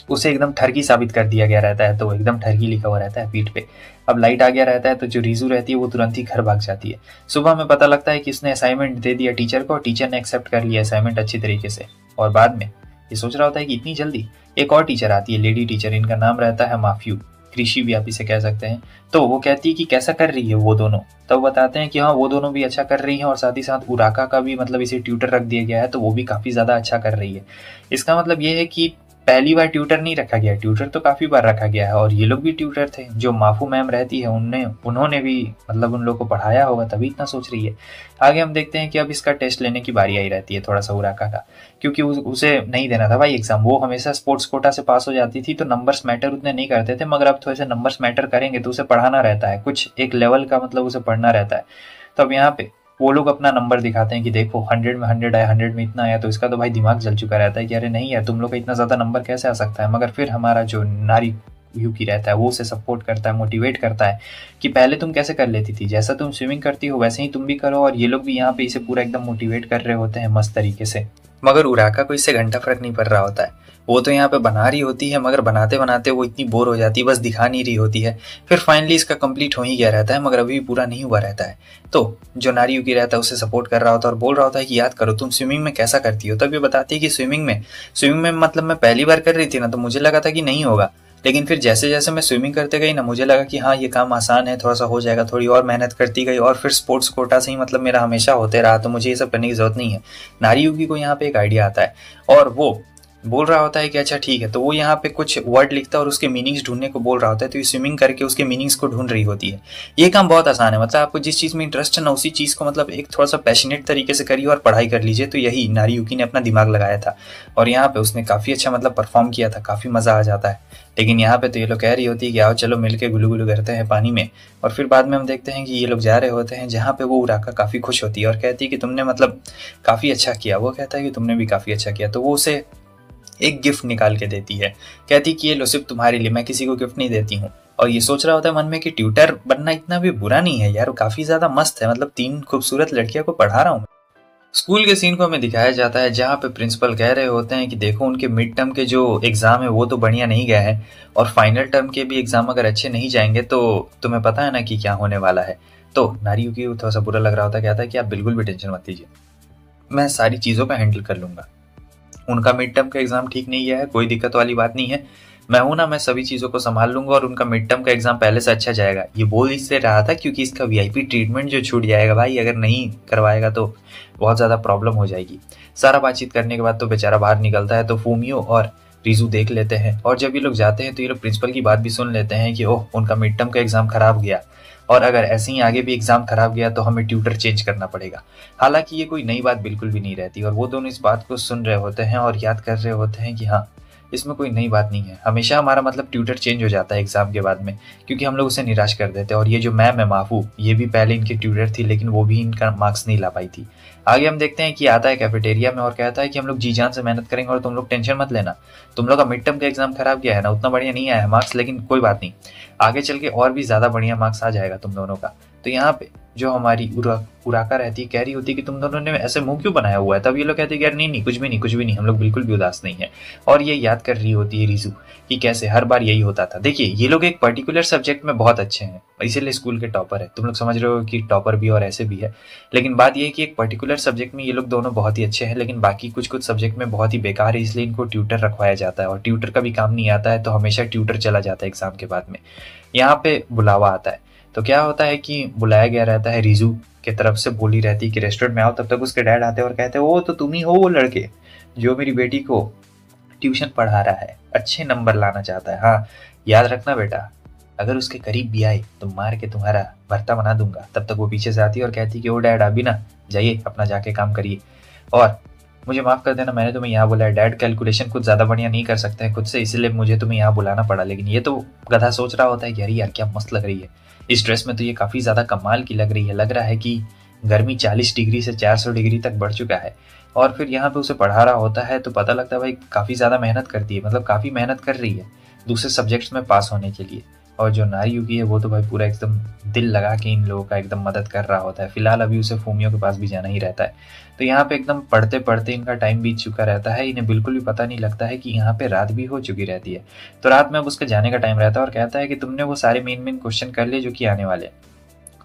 उसे एकदम ठरकी साबित कर दिया गया रहता है, तो एकदम ठरकी लिखा हुआ रहता है पीठ पे। अब लाइट आ गया रहता है तो जो रीजू रहती है वो तुरंत ही घर भाग जाती है। सुबह में पता लगता है कि उसने असाइनमेंट दे दिया टीचर को और टीचर ने एक्सेप्ट कर लिया असाइनमेंट अच्छी तरीके से। और बाद में ये सोच रहा होता है कि इतनी जल्दी। एक और टीचर आती है, लेडी टीचर, इनका नाम रहता है माफ्यू, कृषि भी आप इसे कह सकते हैं। तो वो कहती है कि कैसा कर रही है वो दोनों। तब बताते हैं कि हाँ वो दोनों भी अच्छा कर रही हैं और साथ ही साथ उराका का भी मतलब इसे ट्यूटर रख दिया गया है, तो वो भी काफ़ी ज़्यादा अच्छा कर रही है। इसका मतलब ये है कि पहली बार ट्यूटर नहीं रखा गया, ट्यूटर तो काफ़ी बार रखा गया है। और ये लोग भी ट्यूटर थे, जो माफू मैम रहती है उन्होंने भी मतलब उन लोग को पढ़ाया होगा, तभी इतना सोच रही है। आगे हम देखते हैं कि अब इसका टेस्ट लेने की बारी आई रहती है थोड़ा सा उराका का, क्योंकि उसे नहीं देना था भाई एग्जाम। वो हमेशा स्पोर्ट्स कोटा से पास हो जाती थी तो नंबर्स मैटर उतने नहीं करते थे, मगर अब थोड़े से नंबर्स मैटर करेंगे तो उसे पढ़ाना रहता है, कुछ एक लेवल का मतलब उसे पढ़ना रहता है। तो अब यहाँ पे वो लोग अपना नंबर दिखाते हैं कि देखो 100 में 100 आया, 100 में इतना आया। तो इसका तो भाई दिमाग जल चुका रहता है कि अरे नहीं यार तुम लोग का इतना ज़्यादा नंबर कैसे आ सकता है। मगर फिर हमारा जो नारी युकी रहता है वो उसे सपोर्ट करता है, मोटिवेट करता है कि पहले तुम कैसे कर लेती थी, जैसा तुम स्विमिंग करती हो वैसे ही तुम भी करो। और ये लोग भी यहाँ पे इसे पूरा एकदम मोटिवेट कर रहे होते हैं मस्त तरीके से। मगर उराका को इससे घंटा फर्क नहीं पड़ रहा होता है, वो तो यहाँ पे बना रही होती है, मगर बनाते बनाते वो इतनी बोर हो जाती है, बस दिखा नहीं रही होती है। फिर फाइनली इसका कंप्लीट हो ही गया रहता है, मगर अभी भी पूरा नहीं हुआ रहता है। तो जो नारी युकी रहता है उसे सपोर्ट कर रहा होता है और बोल रहा होता है कि याद करो तुम स्विमिंग में कैसा करती हो। तब ये बताती है कि स्विमिंग में मतलब मैं पहली बार कर रही थी ना तो मुझे लगा था कि नहीं होगा, लेकिन फिर जैसे जैसे मैं स्विमिंग करते गई ना मुझे लगा कि हाँ ये काम आसान है, थोड़ा सा हो जाएगा। थोड़ी और मेहनत करती गई और फिर स्पोर्ट्स कोटा से ही मतलब मेरा हमेशा होते रहा, तो मुझे ये सब करने की जरूरत नहीं है। नारी युकी को यहाँ पे एक आइडिया आता है और वो बोल रहा होता है कि अच्छा ठीक है। तो वो यहाँ पे कुछ वर्ड लिखता है और उसके मीनिंग्स ढूंढने को बोल रहा होता है, तो ये स्विमिंग करके उसके मीनिंग्स को ढूंढ रही होती है। ये काम बहुत आसान है, मतलब आपको जिस चीज़ में इंटरेस्ट है ना उसी चीज़ को मतलब एक थोड़ा सा पैशनेट तरीके से करिए और पढ़ाई कर लीजिए। तो यही नारी युकी ने अपना दिमाग लगाया था और यहाँ पे उसने काफ़ी अच्छा मतलब परफॉर्म किया था, काफ़ी मज़ा आ जाता है। लेकिन यहाँ पे तो ये लोग कह रही होती है कि आओ चलो मिलके गुलू गुलू करते हैं पानी में। और फिर बाद में हम देखते हैं कि ये लोग जा रहे होते हैं जहाँ पे वो उराका काफ़ी खुश होती है और कहती है कि तुमने मतलब काफ़ी अच्छा किया। वो कहता है कि तुमने भी काफ़ी अच्छा किया। तो वो उसे एक गिफ्ट निकाल के देती है, कहती कि ये लो सिर्फ तुम्हारे लिए, मैं किसी को गिफ्ट नहीं देती हूँ। और ये सोच रहा होता है मन में कि ट्यूटर बनना इतना भी बुरा नहीं है यार, काफ़ी ज़्यादा मस्त है, मतलब 3 खूबसूरत लड़कियों को पढ़ा रहा हूँ। स्कूल के सीन को हमें दिखाया जाता है जहाँ पे प्रिंसिपल कह रहे होते हैं कि देखो उनके मिड टर्म के जो एग्ज़ाम है वो तो बढ़िया नहीं गए हैं और फाइनल टर्म के भी एग्ज़ाम अगर अच्छे नहीं जाएंगे तो तुम्हें पता है ना कि क्या होने वाला है। तो नारी युकी को थोड़ा सा बुरा लग रहा होता है, कहता है कि आप बिल्कुल भी टेंशन मत लीजिए, मैं सारी चीज़ों का हैंडल कर लूँगा। उनका मिड टर्म का एग्ज़ाम ठीक नहीं गया है, कोई दिक्कत वाली बात नहीं है, मैं हूं ना, मैं सभी चीज़ों को संभाल लूंगा और उनका मिड टर्म का एग्ज़ाम पहले से अच्छा जाएगा। ये बोल इससे रहा था क्योंकि इसका वीआईपी ट्रीटमेंट जो छूट जाएगा भाई, अगर नहीं करवाएगा तो बहुत ज़्यादा प्रॉब्लम हो जाएगी। सारा बातचीत करने के बाद तो बेचारा बाहर निकलता है तो फूमियो और रीजू देख लेते हैं और जब ये लोग जाते हैं तो ये लोग प्रिंसिपल की बात भी सुन लेते हैं कि ओह उनका मिड टर्म का एग्ज़ाम खराब गया। और अगर ऐसे ही आगे भी एग्जाम खराब गया तो हमें ट्यूटर चेंज करना पड़ेगा। हालांकि ये कोई नई बात बिल्कुल भी नहीं रहती और वो दोनों इस बात को सुन रहे होते हैं और याद कर रहे होते हैं कि हाँ, इसमें कोई नई बात नहीं है। हमेशा हमारा मतलब ट्यूटर चेंज हो जाता है एग्जाम के बाद में, क्योंकि हम लोग उसे निराश कर देते हैं। और ये जो मैम है माफू, ये भी पहले इनकी ट्यूटर थी, लेकिन वो भी इनका मार्क्स नहीं ला पाई थी। आगे हम देखते हैं कि आता है कैफेटेरिया में और कहता है कि हम लोग जी जान से मेहनत करेंगे और तुम लोग टेंशन मत लेना। तुम लोग का मिड टर्म का एग्जाम खराब गया है ना, उतना बढ़िया नहीं आया है मार्क्स, लेकिन कोई बात नहीं, आगे चल के और भी ज्यादा बढ़िया मार्क्स आ जाएगा तुम दोनों का। तो यहाँ पे जो हमारी उराका रहती है, कह रही होती है कि तुम दोनों ने ऐसे मुंह क्यों बनाया हुआ है। तब ये लोग कहते हैं कि यार नहीं नहीं, कुछ भी नहीं, कुछ भी नहीं, हम लोग बिल्कुल भी उदास नहीं है। और ये याद कर रही होती है रीजू कि कैसे हर बार यही होता था। देखिए, ये लोग एक पर्टिकुलर सब्जेक्ट में बहुत अच्छे हैं, इसीलिए स्कूल के टॉपर है। तुम लोग समझ रहे हो कि टॉपर भी और ऐसे भी है, लेकिन बात यह है कि एक पर्टिकुलर सब्जेक्ट में ये लोग दोनों बहुत ही अच्छे हैं, लेकिन बाकी कुछ कुछ सब्जेक्ट में बहुत ही बेकार है, इसलिए इनको ट्यूटर रखवाया जाता है। और ट्यूटर का भी काम नहीं आता है, तो हमेशा ट्यूटर चला जाता है एग्जाम के बाद में। यहाँ पे बुलावा आता है, तो क्या होता है कि बुलाया गया रहता है, रीजू की तरफ से बोली रहती है कि रेस्टोरेंट में आओ। तब तक उसके डैड आते हैं और कहते हैं, ओ तो तुम ही हो वो लड़के जो मेरी बेटी को ट्यूशन पढ़ा रहा है, अच्छे नंबर लाना चाहता है। हाँ, याद रखना बेटा, अगर उसके करीब भी आए तो मार के तुम्हारा भरता बना दूंगा। तब तक वो पीछे से आती है और कहती है कि ओ डैड, अभी ना जाइए, अपना जाके काम करिए और मुझे माफ कर देना, मैंने तुम्हें यहाँ बुलाया। डैड कैलकुलेशन कुछ ज्यादा बढ़िया नहीं कर सकते हैं खुद से, इसलिए मुझे तुम्हें यहाँ बुलाना पड़ा। लेकिन ये तो गधा सोच रहा होता है कि अरे यार क्या मस्त लग रही है, इस ड्रेस में तो ये काफी ज्यादा कमाल की लग रही है, लग रहा है कि गर्मी 40 डिग्री से 400 डिग्री तक बढ़ चुका है। और फिर यहाँ पे उसे पढ़ा रहा होता है तो पता लगता है भाई काफी ज्यादा मेहनत करती है, मतलब काफी मेहनत कर रही है दूसरे सब्जेक्ट्स में पास होने के लिए। और जो नारीयुगी है वो तो भाई पूरा एकदम दिल लगा के इन लोगों का एकदम मदद कर रहा होता है। फिलहाल अभी उसे फूमियो के पास भी जाना ही रहता है। तो यहाँ पे एकदम पढ़ते पढ़ते इनका टाइम बीत चुका रहता है, इन्हें बिल्कुल भी पता नहीं लगता है कि यहाँ पे रात भी हो चुकी रहती है। तो रात में अब उसके जाने का टाइम रहता है और कहता है कि तुमने वो सारे मेन मेन क्वेश्चन कर लिए जो कि आने वाले हैं,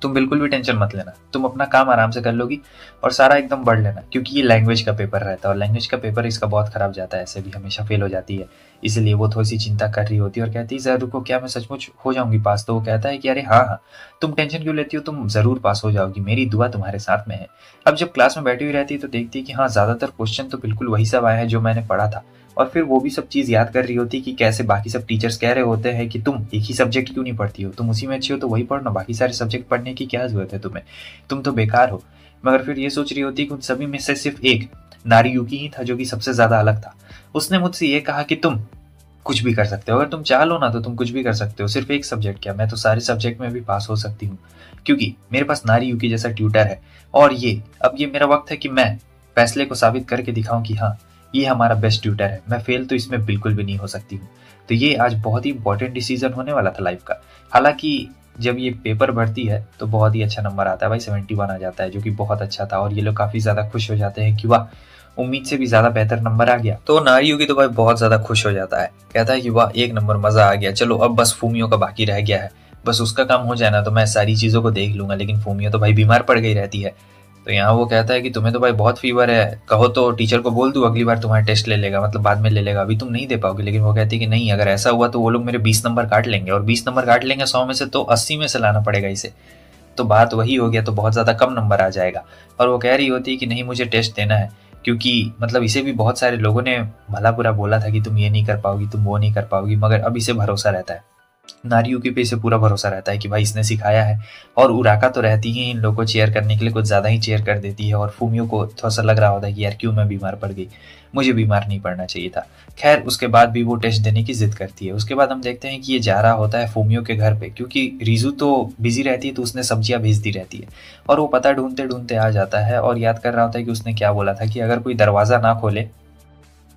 तुम बिल्कुल भी टेंशन मत लेना, तुम अपना काम आराम से कर लोगी और सारा एकदम बढ़ लेना, क्योंकि ये लैंग्वेज का पेपर रहता है और लैंग्वेज का पेपर इसका बहुत खराब जाता है, ऐसे भी हमेशा फेल हो जाती है। इसलिए वो थोड़ी सी चिंता कर रही होती है और कहती है जरा रुको, क्या मैं सचमुच हो जाऊंगी पास। तो वो कहता है कि अरे हाँ हाँ, तुम टेंशन क्यों लेती हो, तुम जरूर पास हो जाओगी, मेरी दुआ तुम्हारे साथ में है। अब जब क्लास में बैठी हुई रहती है तो देखती है कि हाँ, ज्यादातर क्वेश्चन तो बिल्कुल वही सब आए हैं जो मैंने पढ़ा था। और फिर वो भी सब चीज याद कर रही होती कि कैसे बाकी सब टीचर्स कह रहे होते हैं कि तुम एक ही सब्जेक्ट क्यों नहीं पढ़ती हो, तुम उसी में अच्छी हो तो वही पढ़ना, बाकी सारे सब्जेक्ट पढ़ने की क्या जरूरत है तुम्हें, तुम तो बेकार हो। मगर फिर ये सोच रही होती कि उन सभी में से सिर्फ एक नारीयुकी ही था जो कि सबसे ज्यादा अलग था। उसने मुझसे ये कहा कि तुम कुछ भी कर सकते हो, अगर तुम चाह लो ना तो तुम कुछ भी कर सकते हो, सिर्फ एक सब्जेक्ट क्या, मैं तो सारे सब्जेक्ट में भी पास हो सकती हूँ, क्योंकि मेरे पास नारीयुकी जैसा ट्यूटर है। और अब ये मेरा वक्त है कि मैं फैसले को साबित करके दिखाऊं कि हाँ, ये हमारा बेस्ट ट्यूटर है, मैं फेल तो इसमें बिल्कुल भी नहीं हो सकती हूँ। तो ये आज बहुत ही इंपॉर्टेंट डिसीजन होने वाला था लाइफ का। हालांकि जब ये पेपर भरती है तो बहुत ही अच्छा नंबर आता है भाई, 71 आ जाता है, जो कि बहुत अच्छा था। और ये लोग काफी ज्यादा खुश हो जाते हैं कि वाह, उम्मीद से भी ज्यादा बेहतर नंबर आ गया। तो नारीयुगी तो भाई बहुत ज्यादा खुश हो जाता है, कहता है कि वाह, एक नंबर, मजा आ गया, चलो अब बस फूमियो का बाकी रह गया है, बस उसका काम हो जाए ना तो मैं सारी चीजों को देख लूंगा। लेकिन फूमियो तो भाई बीमार पड़ गई रहती है। तो यहाँ वो कहता है कि तुम्हें तो भाई बहुत फीवर है, कहो तो टीचर को बोल दूं अगली बार तुम्हारा टेस्ट ले लेगा, मतलब बाद में ले लेगा, अभी तुम नहीं दे पाओगे। लेकिन वो कहती है कि नहीं, अगर ऐसा हुआ तो वो लोग मेरे 20 नंबर काट लेंगे, और 20 नंबर काट लेंगे 100 में से तो 80 में से लाना पड़ेगा इसे, तो बात वही हो गया, तो बहुत ज्यादा कम नंबर आ जाएगा। और वो कह रही होती है कि नहीं, मुझे टेस्ट देना है, क्योंकि मतलब इसे भी बहुत सारे लोगों ने भला बुरा बोला था कि तुम ये नहीं कर पाओगी, तुम वो नहीं कर पाओगी, मगर अब इसे भरोसा रहता है, नारीयुकी पे इसे पूरा भरोसा रहता है कि भाई इसने सिखाया है। और उराका तो रहती ही इन लोगों को चेयर करने के लिए कुछ ज्यादा ही चेयर कर देती है। और फूमियो को थोड़ा सा लग रहा होता है कि यार क्यों मैं बीमार पड़ गई, मुझे बीमार नहीं पड़ना चाहिए था। खैर, उसके बाद भी वो टेस्ट देने की जिद करती है। उसके बाद हम देखते हैं कि ये जा रहा होता है फूमियो के घर पे, क्योंकि रीजू तो बिजी रहती है तो उसने सब्जियां भेजती रहती है। और वो पता ढूंढते ढूंढते आ जाता है और याद कर रहा होता है कि उसने क्या बोला था कि अगर कोई दरवाजा ना खोले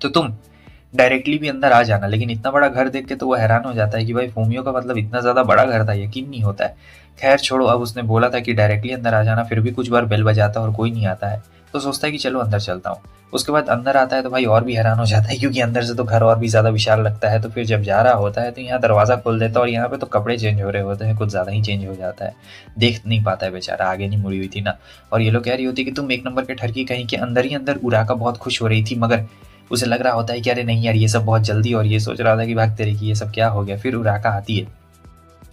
तो तुम डायरेक्टली भी अंदर आ जाना। लेकिन इतना बड़ा घर देख के तो वो हैरान हो जाता है कि भाई फूमियो का मतलब इतना ज्यादा बड़ा घर था, यकीन नहीं होता है। खैर छोड़ो, अब उसने बोला था कि डायरेक्टली अंदर आ जाना, फिर भी कुछ बार बेल बजाता है और कोई नहीं आता है, तो सोचता है कि चलो अंदर चलता हूँ। उसके बाद अंदर आता है तो भाई और भी हैरान हो जाता है, क्योंकि अंदर से तो घर और भी ज्यादा विशाल लगता है। तो फिर जब जा रहा होता है तो यहाँ दरवाजा खोल देता है और यहाँ पे तो कपड़े चेंज हो रहे होते हैं, कुछ ज्यादा ही चेंज हो जाता है, देख नहीं पाता है बेचारा, आगे नहीं मुड़ी हुई थी ना। और ये लोग कह रही होती है कि तुम एक नंबर के ठरकी कहीं के अंदर ही अंदर उराका बहुत खुश हो रही थी, मगर उसे लग रहा होता है कि अरे नहीं यार, ये सब बहुत जल्दी, और ये सोच रहा था कि भाग तेरे की ये सब क्या हो गया। फिर उराका आती है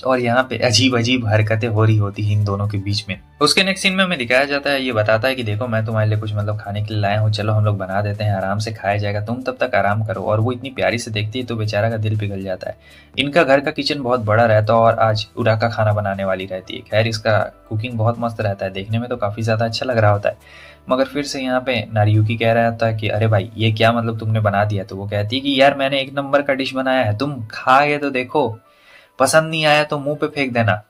और यहाँ पे अजीब अजीब हरकतें हो रही होती हैं इन दोनों के बीच में। उसके नेक्स्ट सीन में हमें दिखाया जाता है, ये बताता है कि देखो मैं तुम्हारे लिए कुछ मतलब खाने के लिए लाया हूँ, चलो हम लोग बना देते हैं, आराम से खाया जाएगा, तुम तब तक आराम करो। और वो इतनी प्यारी से देखती है तो बेचारा का दिल पिघल जाता है। इनका घर का किचन बहुत बड़ा रहता है और आज उराका खाना बनाने वाली रहती है। खैर इसका कुकिंग बहुत मस्त रहता है, देखने में तो काफ़ी ज़्यादा अच्छा लग रहा होता है। मगर फिर से यहाँ पे नारियुकी कह रहा होता है कि अरे भाई ये क्या मतलब तुमने बना दिया। तो वो कहती है कि यार मैंने एक नंबर का डिश बनाया है, तुम खा गए तो देखो, पसंद नहीं आया तो मुंह पे फेंक देना,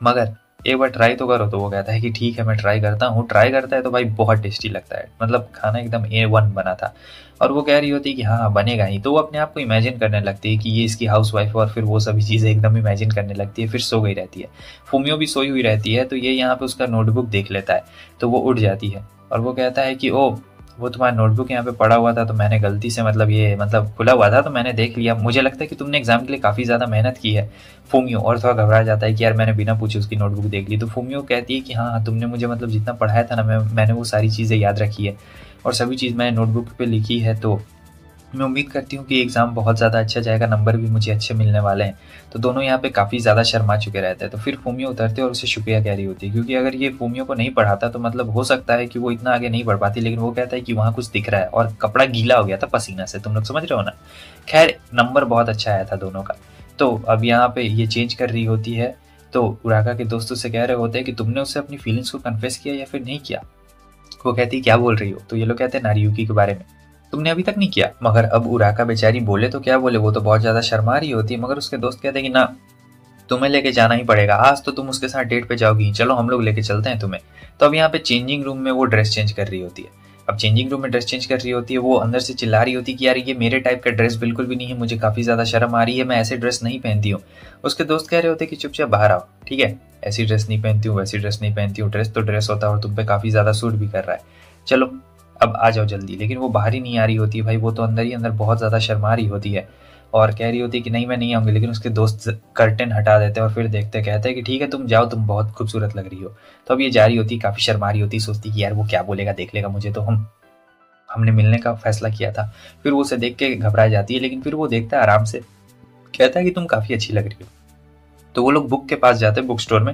मगर एक बार ट्राई तो करो। तो वो कहता है कि ठीक है मैं ट्राई करता हूँ। ट्राई करता है तो भाई बहुत टेस्टी लगता है, मतलब खाना एकदम A1 बना था। और वो कह रही होती है कि हाँ बनेगा ही। तो वो अपने आप को इमेजिन करने लगती है कि ये इसकी हाउस वाइफ है और फिर वो सभी चीज़ें एकदम इमेजिन करने लगती है, फिर सो गई रहती है। फूमियो भी सोई हुई रहती है, तो ये यहाँ पे उसका नोटबुक देख लेता है, तो वो उठ जाती है और वो कहता है कि ओ वो तुम्हारा नोटबुक यहाँ पे पड़ा हुआ था, तो मैंने गलती से मतलब ये मतलब खुला हुआ था तो मैंने देख लिया, मुझे लगता है कि तुमने एग्जाम के लिए काफ़ी ज़्यादा मेहनत की है फूमियो। और थोड़ा घबरा जाता है कि यार मैंने बिना पूछे उसकी नोटबुक देख ली। तो फूमियो कहती है कि हाँ तुमने मुझे मतलब जितना पढ़ाया था ना, मैंने वो सारी चीज़ें याद रखी है और सभी चीज़ मैंने नोटबुक पे लिखी है, तो मैं उम्मीद करती हूँ कि एग्ज़ाम बहुत ज़्यादा अच्छा जाएगा, नंबर भी मुझे अच्छे मिलने वाले हैं। तो दोनों यहाँ पे काफ़ी ज़्यादा शर्मा चुके रहते हैं। तो फिर फूमियो उतरते और उसे शुक्रिया कह रही होती है, क्योंकि अगर ये फूमियो को नहीं पढ़ाता तो मतलब हो सकता है कि वो इतना आगे नहीं बढ़ पाती। लेकिन वो कहता है कि वहाँ कुछ दिख रहा है और कपड़ा गीला हो गया था पसीना से, तुम लोग समझ रहे हो ना। खैर नंबर बहुत अच्छा आया था दोनों का। तो अब यहाँ पे ये चेंज कर रही होती है, तो उराका के दोस्तों से कह रहे होते हैं कि तुमने उससे अपनी फीलिंग्स को कन्फेस किया या फिर नहीं किया। वो कहती है क्या बोल रही हो। तो ये लोग कहते हैं नारियुकी के बारे में, तुमने अभी तक नहीं किया। मगर अब उराका बेचारी बोले तो क्या बोले, वो तो बहुत ज्यादा शर्मा रही होती है। मगर उसके दोस्त कहते हैं कि ना तुम्हें लेके जाना ही पड़ेगा, आज तो तुम उसके साथ डेट पे जाओगी, चलो हम लोग लेके चलते हैं तुम्हें। तो अब यहाँ पे चेंजिंग रूम में वो ड्रेस चेंज कर रही होती है। अब चेंजिंग रूम में ड्रेस चेंज कर रही होती है, वो अंदर से चिल्ला रही होती है कि यार ये मेरे टाइप का ड्रेस बिल्कुल भी नहीं है, मुझे काफ़ी ज़्यादा शर्म आ रही है, मैं ऐसे ड्रेस नहीं पहनती हूँ। उसके दोस्त कह रहे होते कि चुपचाप बाहर आओ, ठीक है, ऐसी ड्रेस नहीं पहनती हूँ, वैसी ड्रेस नहीं पहनती हूँ, ड्रेस तो ड्रेस होता है और तुम पे काफ़ी ज़्यादा सूट भी कर रहा है, चलो अब आ जाओ जल्दी। लेकिन वो बाहर ही नहीं आ रही होती है भाई, वो तो अंदर ही अंदर बहुत ज़्यादा शर्मा रही होती है और कह रही होती है कि नहीं मैं नहीं आऊँगी। लेकिन उसके दोस्त कर्टेन हटा देते हैं और फिर देखते कहते हैं कि ठीक है तुम जाओ, तुम बहुत खूबसूरत लग रही हो। तो अब ये जा रही होती, काफ़ी शर्मा रही होती, सोचती कि यार वो क्या बोलेगा, देख लेगा मुझे, तो हमने मिलने का फैसला किया था। फिर वो उसे देख के घबरा जाती है, लेकिन फिर वो देखता है आराम से, कहता है कि तुम काफ़ी अच्छी लग रही हो। तो वो लोग बुक के पास जाते हैं, बुक स्टोर में,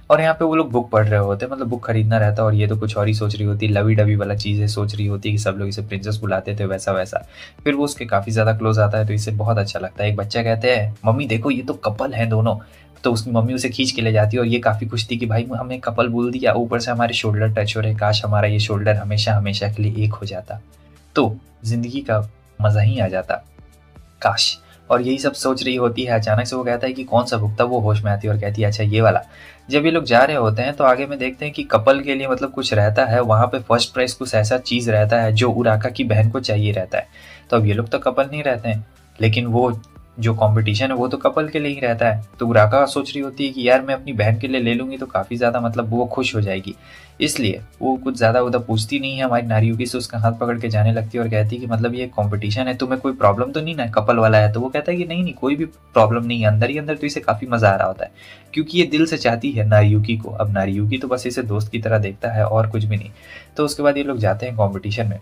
और यहाँ पे वो लोग बुक पढ़ रहे होते हैं, मतलब बुक खरीदना रहता है। और ये तो कुछ और ही सोच रही होती है, लवी डवी वाला चीज़ है, सोच रही होती है कि सब लोग इसे प्रिंसेस बुलाते थे वैसा वैसा। फिर वो उसके काफ़ी ज़्यादा क्लोज आता है तो इसे बहुत अच्छा लगता है। एक बच्चा कहते हैं मम्मी देखो ये तो कपल हैं दोनों। तो उसकी मम्मी उसे खींच के ले जाती है और ये काफ़ी खुश थी कि भाई हमें कपल बोल दिया, ऊपर से हमारे शोल्डर टच हो रहे, काश हमारा ये शोल्डर हमेशा हमेशा के लिए एक हो जाता तो जिंदगी का मज़ा ही आ जाता, काश। और यही सब सोच रही होती है, अचानक से वो कहता है कि कौन सा बुक था। वो होश में आती है और कहती है अच्छा ये वाला। जब ये लोग जा रहे होते हैं तो आगे में देखते हैं कि कपल के लिए मतलब कुछ रहता है वहाँ पे, फर्स्ट प्राइज कुछ ऐसा चीज़ रहता है जो उराका की बहन को चाहिए रहता है। तो अब ये लोग तो कपल नहीं रहते हैं, लेकिन वो जो कंपटीशन है वो तो कपल के लिए ही रहता है। तो उराका सोच रही होती है कि यार मैं अपनी बहन के लिए ले लूँगी तो काफ़ी ज़्यादा मतलब वो खुश हो जाएगी, इसलिए वो कुछ ज़्यादा उधर पूछती नहीं है। हमारी नारियुकी से उसका हाथ पकड़ के जाने लगती है और कहती है कि मतलब ये कंपटीशन है, तुम्हें कोई प्रॉब्लम तो नहीं ना, कपल वाला है। तो वो कहता है कि नहीं नहीं कोई भी प्रॉब्लम नहीं है, अंदर ही अंदर तो इसे काफ़ी मज़ा आ रहा होता है, क्योंकि ये दिल से चाहती है नारियुकी को। अब नारियुकी तो बस इसे दोस्त की तरह देखता है और कुछ भी नहीं। तो उसके बाद ये लोग जाते हैं कॉम्पिटिशन में।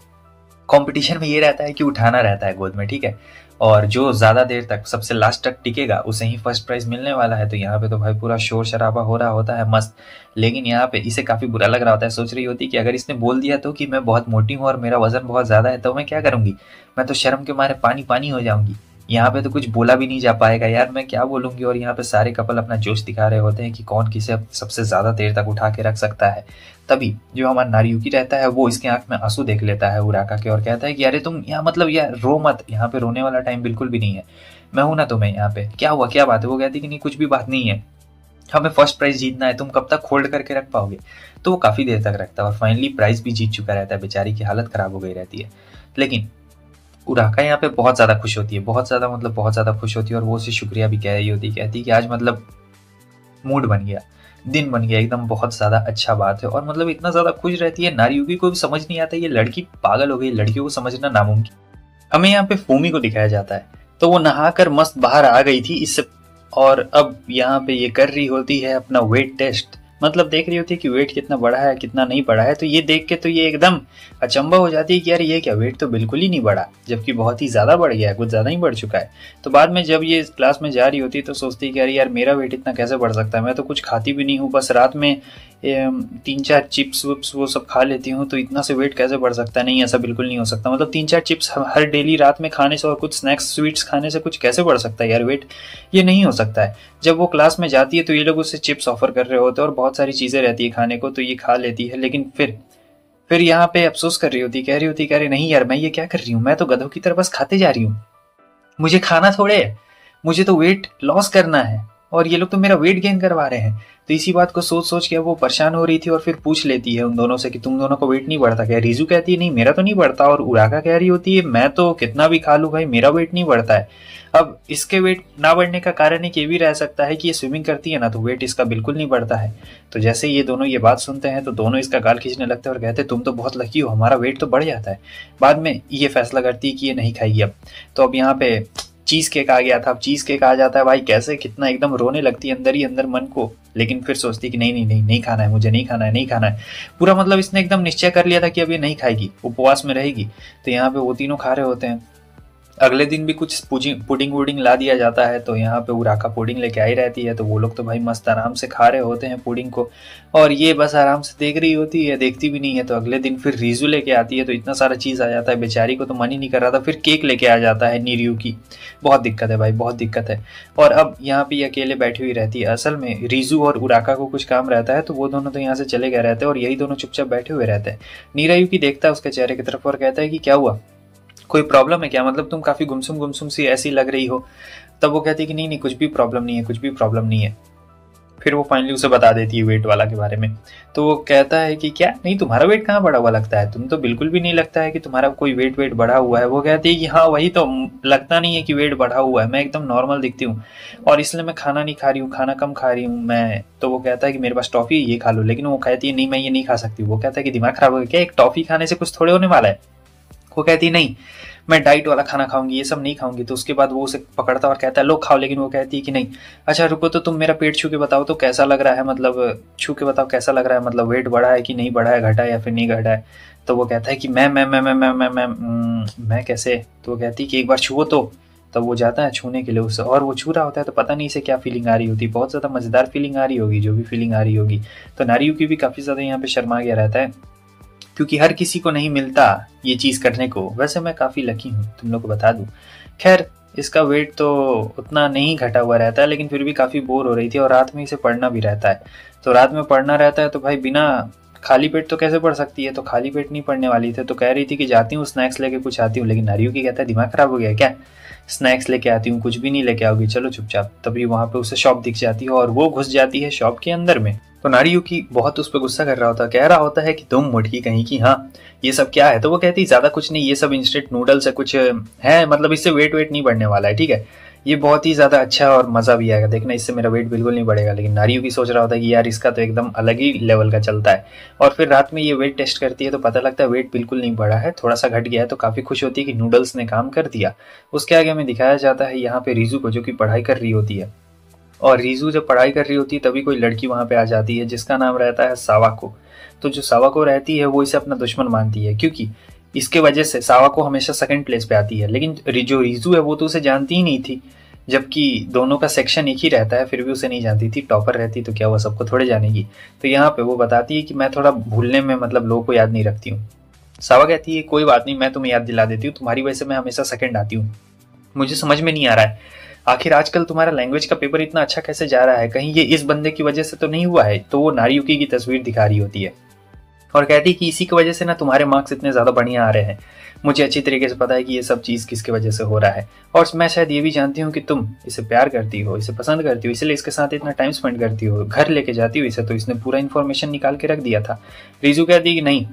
कॉम्पिटिशन में ये रहता है कि उठाना रहता है गोद में, ठीक है, और जो ज़्यादा देर तक सबसे लास्ट तक टिकेगा उसे ही फर्स्ट प्राइज़ मिलने वाला है। तो यहाँ पे तो भाई पूरा शोर शराबा हो रहा होता है मस्त। लेकिन यहाँ पे इसे काफ़ी बुरा लग रहा होता है, सोच रही होती है कि अगर इसने बोल दिया तो कि मैं बहुत मोटी हूँ और मेरा वजन बहुत ज़्यादा है तो मैं क्या करूँगी, मैं तो शर्म के मारे पानी पानी हो जाऊँगी। यहाँ पे तो कुछ बोला भी नहीं जा पाएगा, यार मैं क्या बोलूँगी। और यहाँ पे सारे कपल अपना जोश दिखा रहे होते हैं कि कौन किसे सबसे ज़्यादा देर तक उठा के रख सकता है। तभी जो हमारा नारियुकी रहता है वो इसके आंख में आंसू देख लेता है उराका के और कहता है कि अरे तुम यहाँ मतलब यार रो मत, यहाँ पे रोने वाला टाइम बिल्कुल भी नहीं है, मैं हूं ना तुम्हें यहाँ पे, क्या हुआ क्या बात है। वो कहती है कि नहीं कुछ भी बात नहीं है, हमें फर्स्ट प्राइज जीतना है, तुम कब तक होल्ड करके रख पाओगे। तो वो काफ़ी देर तक रखता है और फाइनली प्राइज भी जीत चुका रहता है, बेचारी की हालत खराब हो गई रहती है। लेकिन उराका यहाँ पे बहुत ज़्यादा खुश होती है, बहुत ज़्यादा मतलब बहुत ज़्यादा खुश होती है और वो उसे शुक्रिया भी कह रही होती है, कहती है कि आज मतलब मूड बन गया, दिन बन गया एकदम, बहुत ज़्यादा अच्छा बात है। और मतलब इतना ज़्यादा खुश रहती है, नारियुकी को भी समझ नहीं आता ये लड़की पागल हो गई, लड़कियों को समझना नामुमकिन। हमें यहाँ पे फूमी को दिखाया जाता है, तो वो नहाकर मस्त बाहर आ गई थी इससे, और अब यहाँ पे ये कर रही होती है अपना वेट टेस्ट। मतलब देख रही होती है कि वेट कितना बढ़ा है कितना नहीं बढ़ा है। तो ये देख के तो ये एकदम अचंभा हो जाती है कि यार ये क्या, वेट तो बिल्कुल ही नहीं बढ़ा, जबकि बहुत ही ज़्यादा बढ़ गया है, कुछ ज़्यादा ही बढ़ चुका है। तो बाद में जब ये क्लास में जा रही होती है तो सोचती है कि यार यार मेरा वेट इतना कैसे बढ़ सकता है, मैं तो कुछ खाती भी नहीं हूँ, बस रात में 3-4 चिप्स विप्स वो सब खा लेती हूँ, तो इतना से वेट कैसे बढ़ सकता है। नहीं, ऐसा बिल्कुल नहीं हो सकता। मतलब 3-4 चिप्स हर डेली रात में खाने से और कुछ स्नैक्स स्वीट्स खाने से कुछ कैसे बढ़ सकता है यार वेट, ये नहीं हो सकता है। जब वो क्लास में जाती है तो ये लोग उससे चिप्स ऑफर कर रहे होते हैं और बहुत सारी चीज़ें रहती है खाने को, तो ये खा लेती है। लेकिन फिर यहाँ पे अफसोस कर रही होती, कह रही होती कह रही नहीं यार मैं ये क्या कर रही हूँ, मैं तो गधों की तरह बस खाते जा रही हूँ, मुझे खाना थोड़े है, मुझे तो वेट लॉस करना है और ये लोग तो मेरा वेट गेन करवा रहे हैं। तो इसी बात को सोच सोच के वो परेशान हो रही थी और फिर पूछ लेती है उन दोनों से कि तुम दोनों को वेट नहीं बढ़ता क्या। रीजू कहती है नहीं मेरा तो नहीं बढ़ता, और उराका कह रही होती है मैं तो कितना भी खा लूँ भाई मेरा वेट नहीं बढ़ता है। अब इसके वेट ना बढ़ने का कारण एक ये भी रह सकता है कि ये स्विमिंग करती है ना, तो वेट इसका बिल्कुल नहीं बढ़ता है। तो जैसे ये दोनों ये बात सुनते हैं तो दोनों इसका गाल खींचने लगते हैं और कहते हैं तुम तो बहुत लकी हो, हमारा वेट तो बढ़ जाता है। बाद में ये फैसला करती है कि ये नहीं खाएगी अब। तो अब यहाँ पे चीज़ केक आ गया था। अब चीज़ केक आ जाता है भाई कैसे, कितना एकदम रोने लगती है अंदर ही अंदर मन को, लेकिन फिर सोचती कि नहीं नहीं नहीं नहीं खाना है मुझे, नहीं खाना है नहीं खाना है। पूरा मतलब इसने एकदम निश्चय कर लिया था कि अब ये नहीं खाएगी, उपवास में रहेगी। तो यहाँ पे वो तीनों खा रहे होते हैं। अगले दिन भी कुछ पुडिंग वुडिंग ला दिया जाता है, तो यहाँ पे उराका पुडिंग लेके आई रहती है। तो वो लोग तो भाई मस्त आराम से खा रहे होते हैं पुडिंग को, और ये बस आराम से देख रही होती है, देखती भी नहीं है। तो अगले दिन फिर रीजू लेके आती है, तो इतना सारा चीज़ आ जाता है, बेचारी को तो मन ही नहीं कर रहा था। फिर केक लेके आ जाता है नीरियू की। बहुत दिक्कत है भाई, बहुत दिक्कत है। और अब यहाँ पे ये अकेले बैठी हुई रहती है। असल में रीजू और उराका को कुछ काम रहता है, तो वो दोनों तो यहाँ से चले गए रहते हैं और यही दोनों चुपचाप बैठे हुए रहते हैं। नीरायू देखता है उसके चेहरे की तरफ और कहता है कि क्या हुआ, कोई प्रॉब्लम है क्या, मतलब तुम काफ़ी गुमसुम गुमसुम सी ऐसी लग रही हो। तब वो कहती है कि नहीं नहीं कुछ भी प्रॉब्लम नहीं है, कुछ भी प्रॉब्लम नहीं है। फिर वो फाइनली उसे बता देती है वेट वाला के बारे में। तो वो कहता है कि क्या नहीं तुम्हारा वेट कहाँ बढ़ा हुआ लगता है, तुम तो बिल्कुल भी नहीं लगता है कि तुम्हारा कोई वेट बढ़ा हुआ है। वो कहती है कि हाँ वही तो, लगता नहीं है कि वेट बढ़ा हुआ है, मैं एकदम नॉर्मल दिखती हूँ और इसलिए मैं खाना नहीं खा रही हूँ, खाना कम खा रही हूँ मैं। तो वो कहता है कि मेरे पास टॉफ़ी ये खा लो, लेकिन वो कहती है नहीं मैं ये नहीं खा सकती। वो कहता है कि दिमाग खराब हो गया क्या, एक टॉफ़ी खाने से कुछ थोड़े होने वाला है। वो कहती है नहीं मैं डाइट वाला खाना खाऊंगी, ये सब नहीं खाऊंगी। तो उसके बाद वो उसे पकड़ता और कहता है लो खाओ, लेकिन वो कहती है कि नहीं। अच्छा रुको, तो तुम मेरा पेट छू के बताओ तो कैसा लग रहा है, मतलब छू के बताओ कैसा लग रहा है, मतलब वेट बढ़ा है कि नहीं बढ़ा है, घटा है या फिर नहीं घटा है। तो वो कहता है कि मैं कैसे। तो वो कहती है कि एक बार छुओ तो। तब वो जाता है छूने के लिए उसे, और वो छू रहा होता है तो पता नहीं इसे क्या फीलिंग आ रही होती, बहुत ज़्यादा मज़ेदार फीलिंग आ रही होगी, जो भी फीलिंग आ रही होगी। तो नारियू की भी काफ़ी ज़्यादा यहाँ पे शर्मा गया रहता है, क्योंकि हर किसी को नहीं मिलता ये चीज़ करने को। वैसे मैं काफ़ी लकी हूँ, तुम लोग को बता दूँ। खैर इसका वेट तो उतना नहीं घटा हुआ रहता है, लेकिन फिर भी काफ़ी बोर हो रही थी और रात में इसे पढ़ना भी रहता है। तो रात में पढ़ना रहता है तो भाई बिना खाली पेट तो कैसे पढ़ सकती है, तो खाली पेट नहीं पढ़ने वाली थी। तो कह रही थी कि जाती हूँ स्नैक्स लेके कुछ आती हूँ, लेकिन नारियू की कहता है दिमाग खराब हो गया क्या, स्नैक्स लेके आती हूँ, कुछ भी नहीं लेके आओगी, चलो चुपचाप। तभी वहाँ पे उसे शॉप दिख जाती है और वो घुस जाती है शॉप के अंदर में। तो नारियू की बहुत उस पर गुस्सा कर रहा होता है, कह रहा होता है कि तुम मुटकी कहीं की, हाँ ये सब क्या है। तो वो कहती है ज़्यादा कुछ नहीं, ये सब इंस्टेंट नूडल्स है, कुछ है, मतलब इससे वेट नहीं बढ़ने वाला है, ठीक है, ये बहुत ही ज़्यादा अच्छा है और मज़ा भी आएगा, देखना इससे मेरा वेट बिल्कुल नहीं बढ़ेगा। लेकिन नारियू की सोच रहा होता है कि यार इसका तो एकदम अलग ही लेवल का चलता है। और फिर रात में ये वेट टेस्ट करती है तो पता लगता है वेट बिल्कुल नहीं बढ़ा है, थोड़ा सा घट गया है। तो काफ़ी खुश होती है कि नूडल्स ने काम कर दिया। उसके आगे हमें दिखाया जाता है यहाँ पे रीजू को, जो कि पढ़ाई कर रही होती है। और रीजू जब पढ़ाई कर रही होती है तभी कोई लड़की वहाँ पे आ जाती है जिसका नाम रहता है सावाको। तो जो सावाको रहती है वो इसे अपना दुश्मन मानती है, क्योंकि इसके वजह से सावाको हमेशा सेकंड प्लेस पे आती है। लेकिन जो रीजू है वो तो उसे जानती ही नहीं थी, जबकि दोनों का सेक्शन एक ही रहता है, फिर भी उसे नहीं जानती थी। टॉपर रहती तो क्या वो सबको थोड़े जानेगी। तो यहाँ पे वो बताती है कि मैं थोड़ा भूलने में, मतलब लोगों को याद नहीं रखती हूँ। सावा कहती है कोई बात नहीं, मैं तुम्हें याद दिला देती हूँ, तुम्हारी वजह से मैं हमेशा सेकंड आती हूँ। मुझे समझ में नहीं आ रहा है आखिर आजकल तुम्हारा लैंग्वेज का पेपर इतना अच्छा कैसे जा रहा है, कहीं ये इस बंदे की वजह से तो नहीं हुआ है। तो वो नारियुकी की तस्वीर दिखा रही होती है और कहती है कि इसी की वजह से ना तुम्हारे मार्क्स इतने ज़्यादा बढ़िया आ रहे हैं। मुझे अच्छी तरीके से पता है कि ये सब चीज़ किसकी वजह से हो रहा है, और मैं शायद ये भी जानती हूँ कि तुम इसे प्यार करती हो, इसे पसंद करती हो, इसलिए इसके साथ इतना टाइम स्पेंड करती हो, घर लेके जाती हो इसे। तो इसने पूरा इन्फॉर्मेशन निकाल के रख दिया था। रीजू कहती है कि नहीं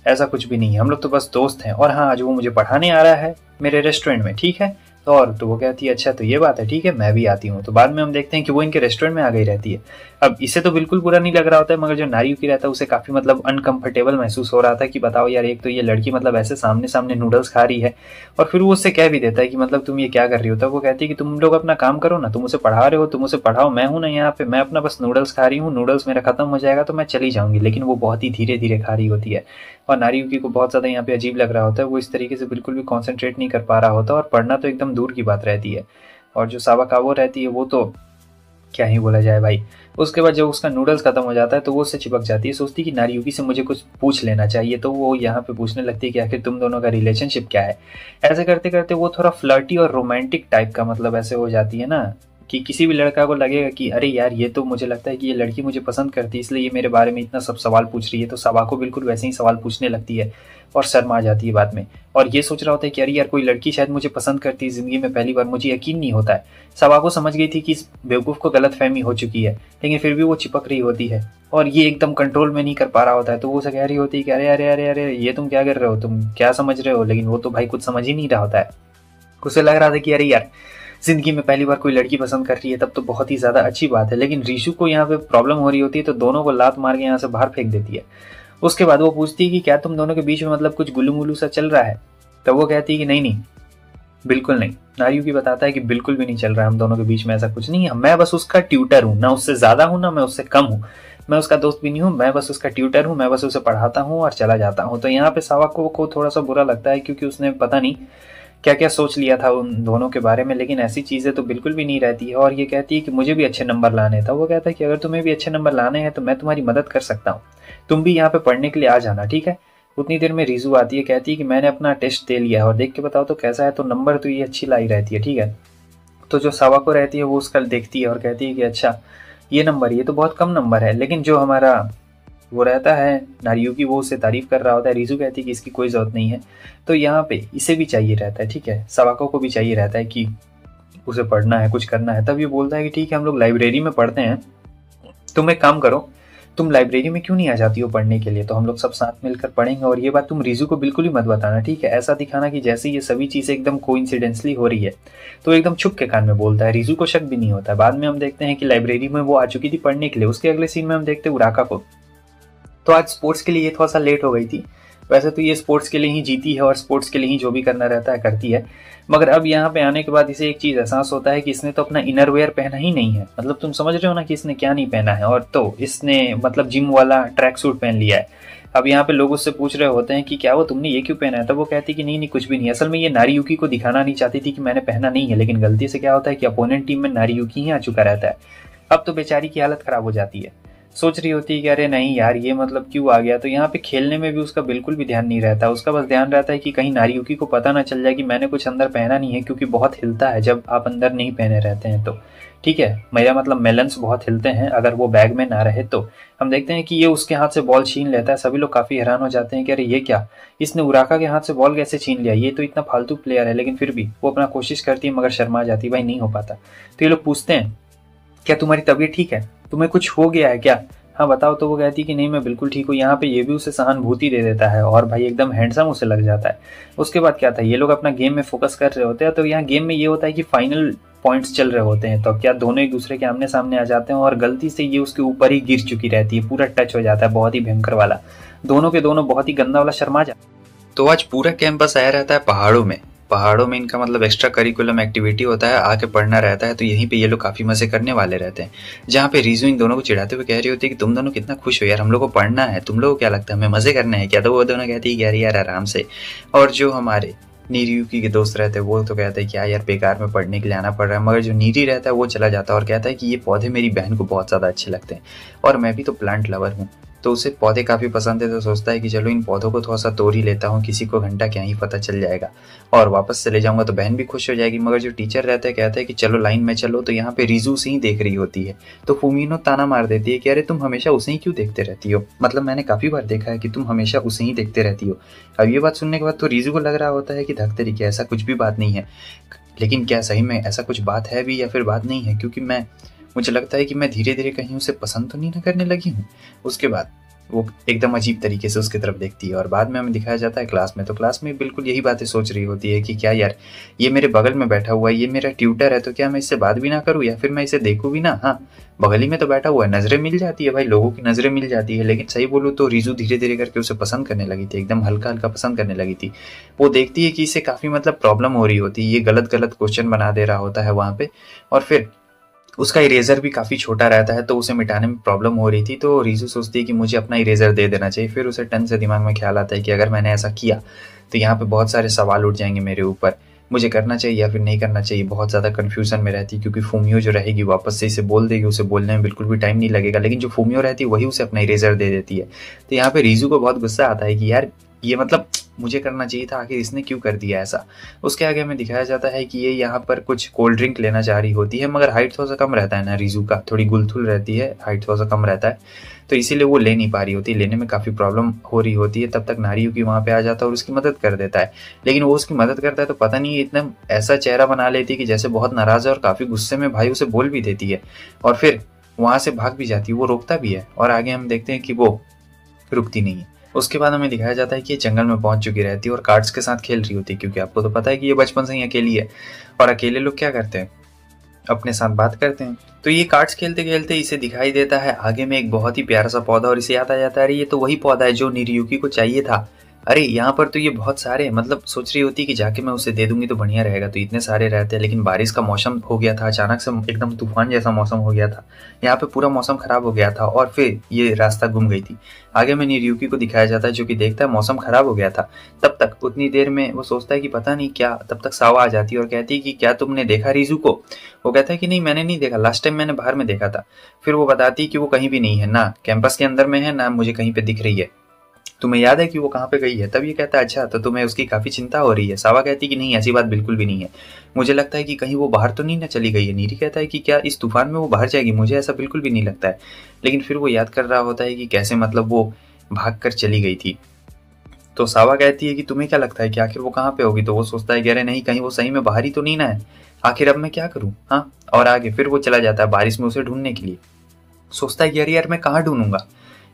ऐसा कुछ भी नहीं है, हम लोग तो बस दोस्त हैं, और हाँ आज वो मुझे पढ़ाने आ रहा है मेरे रेस्टोरेंट में, ठीक है, और तो वो कहती है अच्छा तो ये बात है, ठीक है मैं भी आती हूँ। तो बाद में हम देखते हैं कि वो इनके रेस्टोरेंट में आ गई रहती है। अब इसे तो बिल्कुल बुरा नहीं लग रहा होता है, मगर जो नारियुकी रहता है उसे काफी मतलब अनकंफर्टेबल महसूस हो रहा था कि बताओ यार, एक तो ये लड़की मतलब ऐसे सामने सामने नूडल्स खा रही है, और फिर वो उससे कह भी देता है कि मतलब तुम ये क्या कर रही हो। तो वो कहती है कि तुम लोग अपना काम करो ना, तुम उसे पढ़ा रहे हो, तुम उसे पढ़ाओ, मैं हूं ना यहाँ पे, मैं अपना बस नूडल्स खा रही हूँ, नूडल्स मेरा खत्म हो जाएगा तो मैं चली जाऊंगी। लेकिन वो बहुत ही धीरे धीरे खा रही होती है, और नारियुकी को बहुत ज्यादा यहाँ पे अजीब लग रहा होता है। वो इस तरीके से बिल्कुल भी कॉन्सेंट्रेट नहीं कर पा रहा होता, और पढ़ना तो एकदम दूर की बात रहती है। और जो सावाकावा रहती है वो तो क्या ही बोला जाए भाई। उसके बाद जब उसका नूडल्स खत्म हो जाता है तो वो उससे चिपक जाती है, सोचती है कि नारियुकी से मुझे कुछ पूछ लेना चाहिए। तो वो यहाँ पे पूछने लगती है कि आखिर तुम दोनों का रिलेशनशिप क्या है। ऐसे करते करते वो थोड़ा फ्लर्टी और रोमांटिक टाइप का मतलब ऐसे हो जाती है ना, कि किसी भी लड़का को लगेगा कि अरे यार ये तो मुझे लगता है कि ये लड़की मुझे पसंद करती है, इसलिए ये मेरे बारे में इतना सब सवाल पूछ रही है। तो सवाको बिल्कुल वैसे ही सवाल पूछने लगती है और शर्मा जाती है बाद में, और ये सोच रहा होता है कि अरे यार कोई लड़की शायद मुझे पसंद करती है जिंदगी में पहली बार, मुझे यकीन नहीं होता है। सवाको समझ गई थी कि इस बेवकूफ को गलत फहमी हो चुकी है, लेकिन फिर भी वो चिपक रही होती है और ये एकदम कंट्रोल में नहीं कर पा रहा होता है। तो वो उसे कह रही होती है कि अरे अरे अरे अरे ये तुम क्या कर रहे हो, तुम क्या समझ रहे हो। लेकिन वो तो भाई कुछ समझ ही नहीं रहा होता है। उसे लग रहा था कि अरे यार जिंदगी में पहली बार कोई लड़की पसंद कर रही है तब तो बहुत ही ज्यादा अच्छी बात है। लेकिन रीशु को यहाँ पे प्रॉब्लम हो रही होती है, तो दोनों को लात मार के यहाँ से बाहर फेंक देती है। उसके बाद वो पूछती है कि क्या तुम दोनों के बीच में मतलब कुछ गुल्लू मुल्लू सा चल रहा है। तब वो कहती है कि नहीं नहीं बिल्कुल नहीं। नारियुकी बताता है कि बिल्कुल भी नहीं चल रहा है हम दोनों के बीच में, ऐसा कुछ नहीं है, मैं बस उसका ट्यूटर हूँ, ना उससे ज्यादा हूँ ना मैं उससे कम हूँ, मैं उसका दोस्त भी नहीं हूँ, मैं बस उसका ट्यूटर हूँ, मैं बस उसे पढ़ाता हूँ और चला जाता हूँ। तो यहाँ पे सावाको को थोड़ा सा बुरा लगता है, क्योंकि उसने पता नहीं क्या क्या सोच लिया था उन दोनों के बारे में, लेकिन ऐसी चीजें तो बिल्कुल भी नहीं रहती है। और ये कहती है कि मुझे भी अच्छे नंबर लाने था। वो कहता है कि अगर तुम्हें भी अच्छे नंबर लाने हैं तो मैं तुम्हारी मदद कर सकता हूँ, तुम भी यहाँ पे पढ़ने के लिए आ जाना, ठीक है। उतनी देर में रीजू आती है, कहती है कि मैंने अपना टेस्ट दे लिया है और देख के बताओ तो कैसा है। तो नंबर तो ये अच्छी लाई रहती है, ठीक है। तो जो सावाको रहती है वो उसका देखती है और कहती है कि अच्छा ये नंबर, ये तो बहुत कम नंबर है। लेकिन जो हमारा वो रहता है नारियुकी, वो उससे तारीफ कर रहा होता है। रीजू कहती है कि इसकी कोई जरूरत नहीं है। तो यहाँ पे इसे भी चाहिए रहता है, ठीक है, सावाको को भी चाहिए रहता है कि उसे पढ़ना है, कुछ करना है। तब ये बोलता है कि ठीक है हम लोग लाइब्रेरी में पढ़ते हैं, तुम एक काम करो, तुम लाइब्रेरी में क्यों नहीं आ जाती हो पढ़ने के लिए, तो हम लोग सब साथ मिलकर पढ़ेंगे। और ये बात तुम रीजू को बिल्कुल ही मत बताना, ठीक है। ऐसा दिखाना कि जैसे ये सभी चीजें एकदम कोइंसिडेंटली हो रही है। तो एकदम छुप के कान में बोलता है, रीजू को शक भी नहीं होता है। बाद में हम देखते हैं कि लाइब्रेरी में वो आ चुकी थी पढ़ने के लिए। उसके अगले सीन में हम देखते हैं उराका को। तो आज स्पोर्ट्स के लिए ये थोड़ा सा लेट हो गई थी। वैसे तो ये स्पोर्ट्स के लिए ही जीती है और स्पोर्ट्स के लिए ही जो भी करना रहता है करती है, मगर अब यहाँ पे आने के बाद इसे एक चीज एहसास होता है कि इसने तो अपना इनर वेयर पहना ही नहीं है। मतलब तुम समझ रहे हो ना कि इसने क्या नहीं पहना है। और तो इसने मतलब जिम वाला ट्रैक सूट पहन लिया है। अब यहाँ पे लोग उससे पूछ रहे होते हैं कि क्या वो तुमने ये क्यों पहना है। तब वो कहती है कि नहीं नहीं कुछ भी नहीं, असल में ये नारियुकी को दिखाना नहीं चाहती थी कि मैंने पहना नहीं है। लेकिन गलती से क्या होता है कि अपोनेंट टीम में नारियुकी ही आ चुका रहता है। अब तो बेचारी की हालत खराब हो जाती है, सोच रही होती है कि अरे नहीं यार ये मतलब क्यों आ गया। तो यहाँ पे खेलने में भी उसका बिल्कुल भी ध्यान नहीं रहता। उसका बस ध्यान रहता है कि कहीं नारियुकी को पता ना चल जाए कि मैंने कुछ अंदर पहना नहीं है, क्योंकि बहुत हिलता है जब आप अंदर नहीं पहने रहते हैं। तो ठीक है, मेरा मतलब मेलन्स बहुत हिलते हैं अगर वो बैग में ना रहे तो। हम देखते हैं कि ये उसके हाथ से बॉल छीन लेता है। सभी लोग काफी हैरान हो जाते हैं कि अरे ये क्या, इसने उराका के हाथ से बॉल कैसे छीन लिया, ये तो इतना फालतू प्लेयर है। लेकिन फिर भी वो अपना कोशिश करती है मगर शर्मा जाती है, भाई नहीं हो पाता। तो ये लोग पूछते हैं क्या तुम्हारी तबीयत ठीक है, तुम्हें कुछ हो गया है क्या, हाँ बताओ। तो वो कहती है कि नहीं मैं बिल्कुल ठीक हूँ। यहाँ पे ये भी उसे सहानुभूति दे देता है और भाई एकदम हैंडसम उसे लग जाता है। उसके बाद क्या था, ये लोग अपना गेम में फोकस कर रहे होते हैं। तो यहाँ गेम में ये होता है कि फाइनल पॉइंट्स चल रहे होते हैं। तो क्या दोनों एक दूसरे के आमने सामने आ जाते हैं और गलती से ये उसके ऊपर ही गिर चुकी रहती है, पूरा टच हो जाता है, बहुत ही भयंकर वाला। दोनों के दोनों बहुत ही गंदा वाला शर्मा जाते। तो आज पूरा कैंपस आया रहता है पहाड़ों में। पहाड़ों में इनका मतलब एक्स्ट्रा करिकुलम एक्टिविटी होता है, आके पढ़ना रहता है। तो यहीं पे ये लोग काफी मजे करने वाले रहते हैं, जहाँ पे रीजू इन दोनों को चिढ़ाते हुए कह रही होती है कि तुम दोनों कितना खुश हो यार, हम लोग को पढ़ना है, तुम लोग को क्या लगता है हमें मजे करने हैं क्या। तो वो दोनों कहती है कि यार यार आराम से। और जो हमारे नीरियुकी के दोस्त रहते हैं वो तो कहते हैं कि यार बेकार में पढ़ने के लिए आना पड़ रहा है। मगर जो नीरी रहता है वो चला जाता है और कहता है कि ये पौधे मेरी बहन को बहुत ज्यादा अच्छे लगते हैं और मैं भी तो प्लांट लवर हूँ। तो उसे पौधे काफी पसंद है। तो सोचता है कि चलो इन पौधों को थोड़ा सा तोड़ ही लेता हूँ, किसी को घंटा क्या ही पता चल जाएगा और वापस चले जाऊंगा तो बहन भी खुश हो जाएगी। मगर जो टीचर रहता है कहता है कि चलो लाइन में चलो। तो यहाँ पे रीजू से ही देख रही होती है। तो फुमीनो ताना मार देती है कि अरे तुम हमेशा उसे ही क्यों देखते रहती हो, मतलब मैंने काफी बार देखा है कि तुम हमेशा उसे ही देखते रहती हो। अब ये बात सुनने के बाद तो रीजू को लग रहा होता है कि धक तरीके ऐसा कुछ भी बात नहीं है। लेकिन क्या सही में ऐसा कुछ बात है भी या फिर बात नहीं है, क्योंकि मुझे लगता है कि मैं धीरे धीरे कहीं उसे पसंद तो नहीं न करने लगी हूँ। उसके बाद वो एकदम अजीब तरीके से उसकी तरफ देखती है। और बाद में हमें दिखाया जाता है क्लास में, तो क्लास में बिल्कुल यही बातें सोच रही होती है कि क्या यार, ये मेरे बगल में बैठा हुआ है, ये मेरा ट्यूटर है, तो क्या मैं इससे बात भी ना करूँ या फिर मैं इसे देखूँ भी ना। हाँ, बगल ही में तो बैठा हुआ है, नज़रें मिल जाती है भाई, लोगों की नज़रें मिल जाती है। लेकिन सही बोलूँ तो रीजू धीरे धीरे करके उसे पसंद करने लगी थी, एकदम हल्का हल्का पसंद करने लगी थी। वो देखती है कि इसे काफ़ी मतलब प्रॉब्लम हो रही होती है, ये गलत गलत क्वेश्चन बना दे रहा होता है वहाँ पे, और फिर उसका इरेजर भी काफ़ी छोटा रहता है, तो उसे मिटाने में प्रॉब्लम हो रही थी। तो रीजू सोचती है कि मुझे अपना इरेजर दे देना चाहिए। फिर उसे टन से दिमाग में ख्याल आता है कि अगर मैंने ऐसा किया तो यहाँ पे बहुत सारे सवाल उठ जाएंगे मेरे ऊपर, मुझे करना चाहिए या फिर नहीं करना चाहिए। बहुत ज़्यादा कन्फ्यूजन में रहती है, क्योंकि फूमियो जो रहेगी वापस से इसे बोल देगी, उसे बोलने में बिल्कुल भी टाइम नहीं लगेगा, लेकिन जो फूमियो रहती है वही उसे अपना इरेजर दे देती है। तो यहाँ पे रीजू को बहुत गुस्सा आता है कि यार, ये मतलब मुझे करना चाहिए था, आखिर इसने क्यों कर दिया ऐसा। उसके आगे हमें दिखाया जाता है कि ये यहाँ पर कुछ कोल्ड ड्रिंक लेना चाह रही होती है, मगर हाइट थोड़ा सा कम रहता है ना रीजू का, थोड़ी गुलथुल रहती है, हाइट थोड़ा सा कम रहता है, तो इसीलिए वो ले नहीं पा रही होती, लेने में काफ़ी प्रॉब्लम हो रही होती है। तब तक नारियुकी वहाँ पे आ जाता है और उसकी मदद कर देता है। लेकिन वो उसकी मदद करता है तो पता नहीं इतना ऐसा चेहरा बना लेती है कि जैसे बहुत नाराज़ है और काफ़ी गुस्से में भाई उसे बोल भी देती है, और फिर वहाँ से भाग भी जाती है। वो रोकता भी है और आगे हम देखते हैं कि वो रुकती नहीं है। उसके बाद हमें दिखाया जाता है कि ये जंगल में पहुंच चुकी रहती है और कार्ड्स के साथ खेल रही होती है, क्योंकि आपको तो पता है कि ये बचपन से ही अकेली है, और अकेले लोग क्या करते हैं, अपने साथ बात करते हैं। तो ये कार्ड्स खेलते खेलते इसे दिखाई देता है आगे में एक बहुत ही प्यारा सा पौधा, और इसे याद आ जाता है अरे ये तो वही पौधा है जो निरियुकी को चाहिए था। अरे यहाँ पर तो ये बहुत सारे, मतलब सोच रही होती है कि जाके मैं उसे दे दूंगी तो बढ़िया रहेगा, तो इतने सारे रहते हैं। लेकिन बारिश का मौसम हो गया था, अचानक से एकदम तूफान जैसा मौसम हो गया था, यहाँ पे पूरा मौसम खराब हो गया था, और फिर ये रास्ता गुम गई थी। आगे में निरियुकी को दिखाया जाता है जो कि देखता है मौसम खराब हो गया था। तब तक उतनी देर में वो सोचता है कि पता नहीं क्या, तब तक सावा आ जाती है और कहती है कि क्या तुमने देखा रीजू को। वो कहता है कि नहीं, मैंने नहीं देखा, लास्ट टाइम मैंने बाहर में देखा था। फिर वो बताती है कि वो कहीं भी नहीं है, ना कैंपस के अंदर में है, ना मुझे कहीं पे दिख रही है। तुम्हें याद है कि वो कहाँ पे गई है? तब ये कहता है अच्छा, तो तुम्हें उसकी काफ़ी चिंता हो रही है। सावा कहती कि नहीं, ऐसी बात बिल्कुल भी नहीं है, मुझे लगता है कि कहीं वो बाहर तो नहीं ना चली गई है। नीरी कहता है कि क्या इस तूफान में वो बाहर जाएगी? मुझे ऐसा बिल्कुल भी नहीं लगता है। लेकिन फिर वो याद कर रहा होता है कि कैसे मतलब वो भाग कर चली गई थी। तो सावा कहती है कि तुम्हें क्या लगता है कि आखिर वो कहाँ पे होगी? तो वो सोचता है कि अरे नहीं, कहीं वो सही में बाहर ही तो नहीं ना है, आखिर अब मैं क्या करूँ। हाँ, और आगे फिर वो चला जाता है बारिश में उसे ढूंढने के लिए। सोचता है कि अरे यार, मैं कहाँ ढूंढूंगा,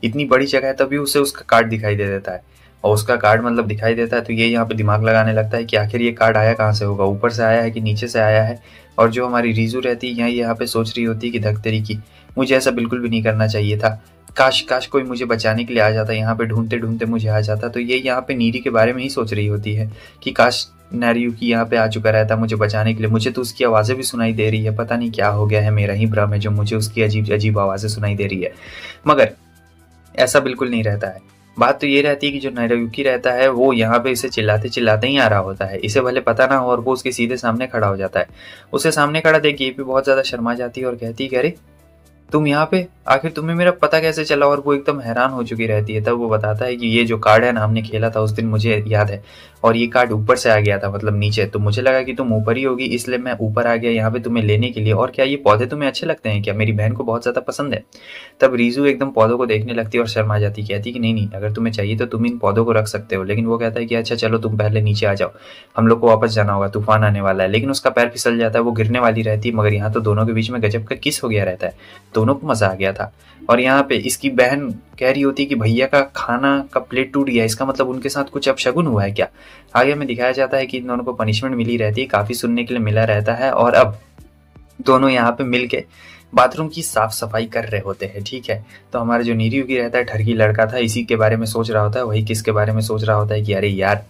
इतनी बड़ी जगह है। तभी उसे उसका कार्ड दिखाई दे देता है, और उसका कार्ड मतलब दिखाई देता है तो ये यहाँ पे दिमाग लगाने लगता है कि आखिर ये कार्ड आया कहाँ से होगा, ऊपर से आया है कि नीचे से आया है। और जो हमारी रीजू रहती है यहाँ पे सोच रही होती है कि धक तेरी की, मुझे ऐसा बिल्कुल भी नहीं करना चाहिए था, काश काश कोई मुझे बचाने के लिए आ जाता, यहाँ पे ढूंढते ढूंढते मुझे आ जाता। तो ये यहाँ पे नीरी के बारे में ही सोच रही होती है कि काश नारियुकी यहाँ पे आ चुका रहता मुझे बचाने के लिए। मुझे तो उसकी आवाज़ें भी सुनाई दे रही है, पता नहीं क्या हो गया है, मेरा ही भ्रम है जो मुझे उसकी अजीब अजीब आवाज़ें सुनाई दे रही है। मगर ऐसा बिल्कुल नहीं रहता है। बात तो ये रहती है कि जो नारियुकी रहता है वो यहाँ पे इसे चिल्लाते चिल्लाते ही आ रहा होता है, इसे भले पता ना हो, और वो उसके सीधे सामने खड़ा हो जाता है। उसे सामने खड़ा देख ये भी बहुत ज़्यादा शर्मा जाती है और कहती है कि अरे तुम यहाँ पे, आखिर तुम्हें मेरा पता कैसे चला? और वो एकदम हैरान हो चुकी रहती है। तब वो बताता है कि ये जो कार्ड है ना, हमने खेला था उस दिन, मुझे याद है, और ये कार्ड ऊपर से आ गया था, मतलब नीचे, तो मुझे लगा कि तुम ऊपर ही होगी, इसलिए मैं ऊपर आ गया यहाँ पे तुम्हें लेने के लिए। और क्या ये पौधे तुम्हें अच्छे लगते हैं क्या? मेरी बहन को बहुत ज़्यादा पसंद है। तब रीजू एकदम पौधों को देखने लगती है और शर्मा जाती, कहती कि नहीं नहीं, अगर तुम्हें चाहिए तो तुम इन पौधों को रख सकते हो। लेकिन वो कहता है कि अच्छा चलो, तुम पहले नीचे आ जाओ, हम लोग को वापस जाना होगा, तूफान आने वाला है। लेकिन उसका पैर फिसल जाता है, वो गिरने वाली रहती है, मगर यहाँ तो दोनों के बीच में गजब का किस हो गया रहता है, दोनों को मजा आ गया था। और यहाँ पे इसकी बहन कह रही होती है कि भैया का खाना का प्लेट टूट गया, इसका मतलब उनके साथ कुछ अपशगुन हुआ है क्या? आगे हमें दिखाया जाता है कि इन दोनों को पनिशमेंट मिली रहती है, काफी सुनने के लिए मिला रहता है, और अब दोनों यहाँ पे मिलके बाथरूम की साफ सफाई कर रहे होते हैं। ठीक है, तो हमारा जो निरियुकी रहता है, ठरकी लड़का था, इसी के बारे में सोच रहा होता है, वही किस के बारे में सोच रहा होता है कि अरे यार,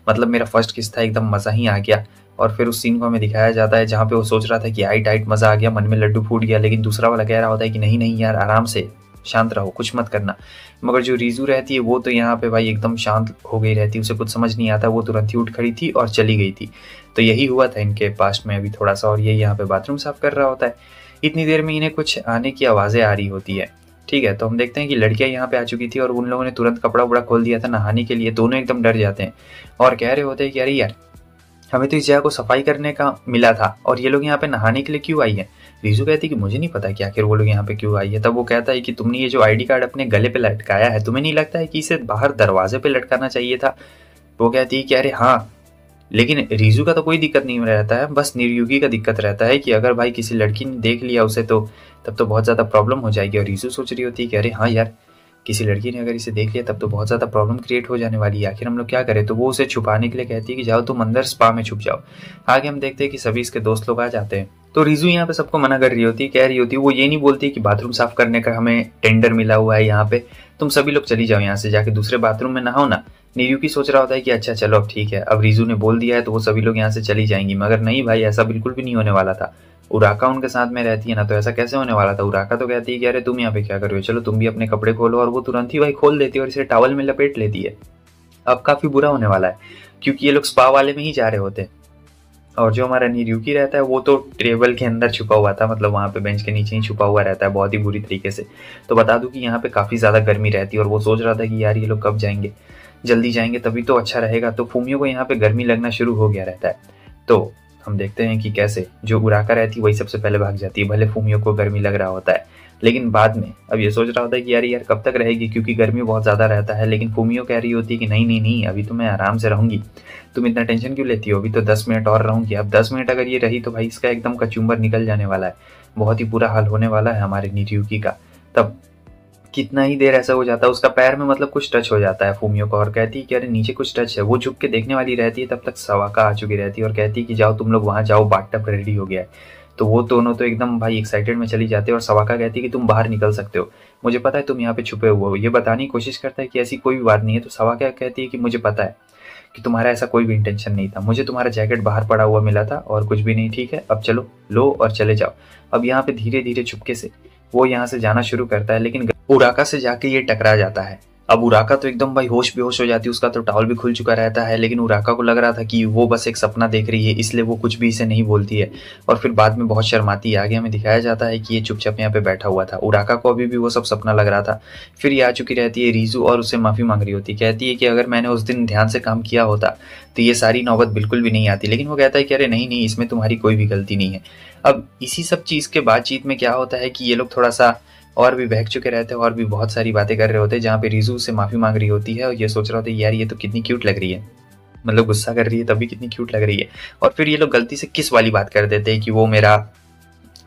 मतलब मेरा फर्स्ट किस था, एकदम मजा ही आ गया। और फिर उस सीन को हमें दिखाया जाता है जहाँ पे वो सोच रहा था कि हाइट हाइट मजा आ गया, मन में लड्डू फूट गया, लेकिन दूसरा वाला कह रहा होता है कि नहीं नहीं यार, आराम से शांत रहो, कुछ मत करना। मगर जो रीजू रहती है वो तो यहाँ पे भाई एकदम शांत हो गई रहती है, उसे कुछ समझ नहीं आता, वो तुरंत ही उठ खड़ी थी और चली गई थी। तो यही हुआ था इनके पास्ट में अभी थोड़ा सा, और ये यहाँ पे बाथरूम साफ कर रहा होता है। इतनी देर में इन्हें कुछ आने की आवाज़ें आ रही होती है। ठीक है, तो हम देखते हैं कि लड़कियां यहाँ पे आ चुकी थी और उन लोगों ने तुरंत कपड़ा वपड़ा खोल दिया था नहाने के लिए। दोनों एकदम डर जाते हैं और कह रहे होते हैं कि अरे यार, हमें तो इस जगह को सफाई करने का मिला था और ये लोग यहाँ पे नहाने के लिए क्यों आई है? रीजू कहती है कि मुझे नहीं पता कि आखिर वो लोग यहाँ पे क्यों आई है। तब वो कहता है कि तुमने ये जो आईडी कार्ड अपने गले पे लटकाया है, तुम्हें नहीं लगता है कि इसे बाहर दरवाजे पे लटकाना चाहिए था? वो कहती है कि अरे हाँ, लेकिन रीजू का तो कोई दिक्कत नहीं रहता है, बस निरयुगी का दिक्कत रहता है कि अगर भाई किसी लड़की ने देख लिया उसे तो तब तो बहुत ज़्यादा प्रॉब्लम हो जाएगी। और रीजू सोच रही होती है कि अरे हाँ यार, किसी लड़की ने अगर इसे देख लिया तब तो बहुत ज़्यादा प्रॉब्लम क्रिएट हो जाने वाली है, आखिर हम लोग क्या करें। तो वो उसे छुपाने के लिए कहती है कि जाओ तुम अंदर स्पा में छुप जाओ। आगे हम देखते हैं कि सभी इसके दोस्त लोग आ जाते हैं। तो रिजू यहाँ पे सबको मना कर रही होती है, कह रही होती है, वो ये नहीं बोलती कि बाथरूम साफ करने का हमें टेंडर मिला हुआ है यहाँ पे, तुम सभी लोग चली जाओ यहाँ से, जाके दूसरे बाथरूम में नहाओ ना। निरुकी सोच रहा होता है कि अच्छा चलो अब ठीक है, अब रिजू ने बोल दिया है तो वो सभी लोग यहाँ से चली जाएंगी। मगर नहीं भाई, ऐसा बिल्कुल भी नहीं होने वाला था। उराका उनके साथ में रहती है ना, तो ऐसा कैसे होने वाला था। उराका तो कहती है कि अरे तुम यहाँ पे क्या कर रहे हो, चलो तुम भी अपने कपड़े खोलो, और वो तुरंत ही भाई खोल देती है और इसे टॉवल में लपेट लेती है। अब काफी बुरा होने वाला है क्योंकि ये लोग स्पा वाले में ही जा रहे होते हैं, और जो हमारा निरुकी रहता है वो तो टेबल के अंदर छुपा हुआ था, मतलब वहाँ पे बेंच के नीचे ही छुपा हुआ रहता है बहुत ही बुरी तरीके से। तो बता दूं कि यहाँ पे काफ़ी ज़्यादा गर्मी रहती है और वो सोच रहा था कि यार ये लोग कब जाएंगे, जल्दी जाएंगे तभी तो अच्छा रहेगा। तो फूमियो को यहाँ पे गर्मी लगना शुरू हो गया रहता है। तो हम देखते हैं कि कैसे जो उराका रहती है वही सबसे पहले भाग जाती है, भले फूमियो को गर्मी लग रहा होता है। लेकिन बाद में अब ये सोच रहा होता है कि यार कब तक रहेगी, क्योंकि गर्मी बहुत ज़्यादा रहता है। लेकिन फूमियो कह रही होती है कि नहीं नहीं नहीं, अभी तो मैं आराम से रहूंगी, तुम इतना टेंशन क्यों लेती हो, अभी तो 10 मिनट और रहूंगी। अब 10 मिनट अगर ये रही तो भाई इसका एकदम कचूम्बर निकल जाने वाला है, बहुत ही बुरा हाल होने वाला है हमारे निरुकी का। तब कितना ही देर ऐसा हो जाता है, उसका पैर में मतलब कुछ टच हो जाता है फूमियो का, और कहती है कि अरे नीचे कुछ टच है। वो झुक के देखने वाली रहती है, तब तक सवाका आ चुकी रहती है और कहती है कि जाओ तुम लोग वहाँ जाओ, बाथटब रेडी हो गया है। तो वो दोनों तो एकदम भाई एक्साइटेड में चली जाती है, और सवाका कहती है कि तुम बाहर निकल सकते हो, मुझे पता है तुम यहाँ पे छुपे हुए हो। ये बताने की कोशिश करता है कि ऐसी कोई भी बात नहीं है। तो सवाका कहती है कि मुझे पता है कि तुम्हारा ऐसा कोई भी इंटेंशन नहीं था, मुझे तुम्हारा जैकेट बाहर पड़ा हुआ मिला था और कुछ भी नहीं, ठीक है अब चलो लो और चले जाओ। अब यहाँ पे धीरे धीरे चुपके से वो यहाँ से जाना शुरू करता है, लेकिन उराका से जाके ये टकरा जाता है। अब उराका तो एकदम भाई होश बेहोश हो जाती है, उसका तो टॉवल भी खुल चुका रहता है। लेकिन उराका को लग रहा था कि वो बस एक सपना देख रही है, इसलिए वो कुछ भी इसे नहीं बोलती है और फिर बाद में बहुत शर्माती है। आगे हमें दिखाया जाता है कि ये चुपचाप यहाँ पे बैठा हुआ था, उराका को अभी भी वो सब सपना लग रहा था। फिर ये आ चुकी रहती है रिजू और उससे माफ़ी मांग रही होती है, कहती है कि अगर मैंने उस दिन ध्यान से काम किया होता तो ये सारी नौबत बिल्कुल भी नहीं आती। लेकिन वो कहता है कि अरे नहीं नहीं, इसमें तुम्हारी कोई भी गलती नहीं है। अब इसी सब चीज़ के बातचीत में क्या होता है कि ये लोग थोड़ा सा और भी बहक चुके रहते हैं और भी बहुत सारी बातें कर रहे होते हैं, जहाँ पे रिजू से माफ़ी मांग रही होती है और ये सोच रहा होता है यार ये तो कितनी क्यूट लग रही है, मतलब गुस्सा कर रही है तभी कितनी क्यूट लग रही है। और फिर ये लोग गलती से किस वाली बात कर देते हैं कि वो मेरा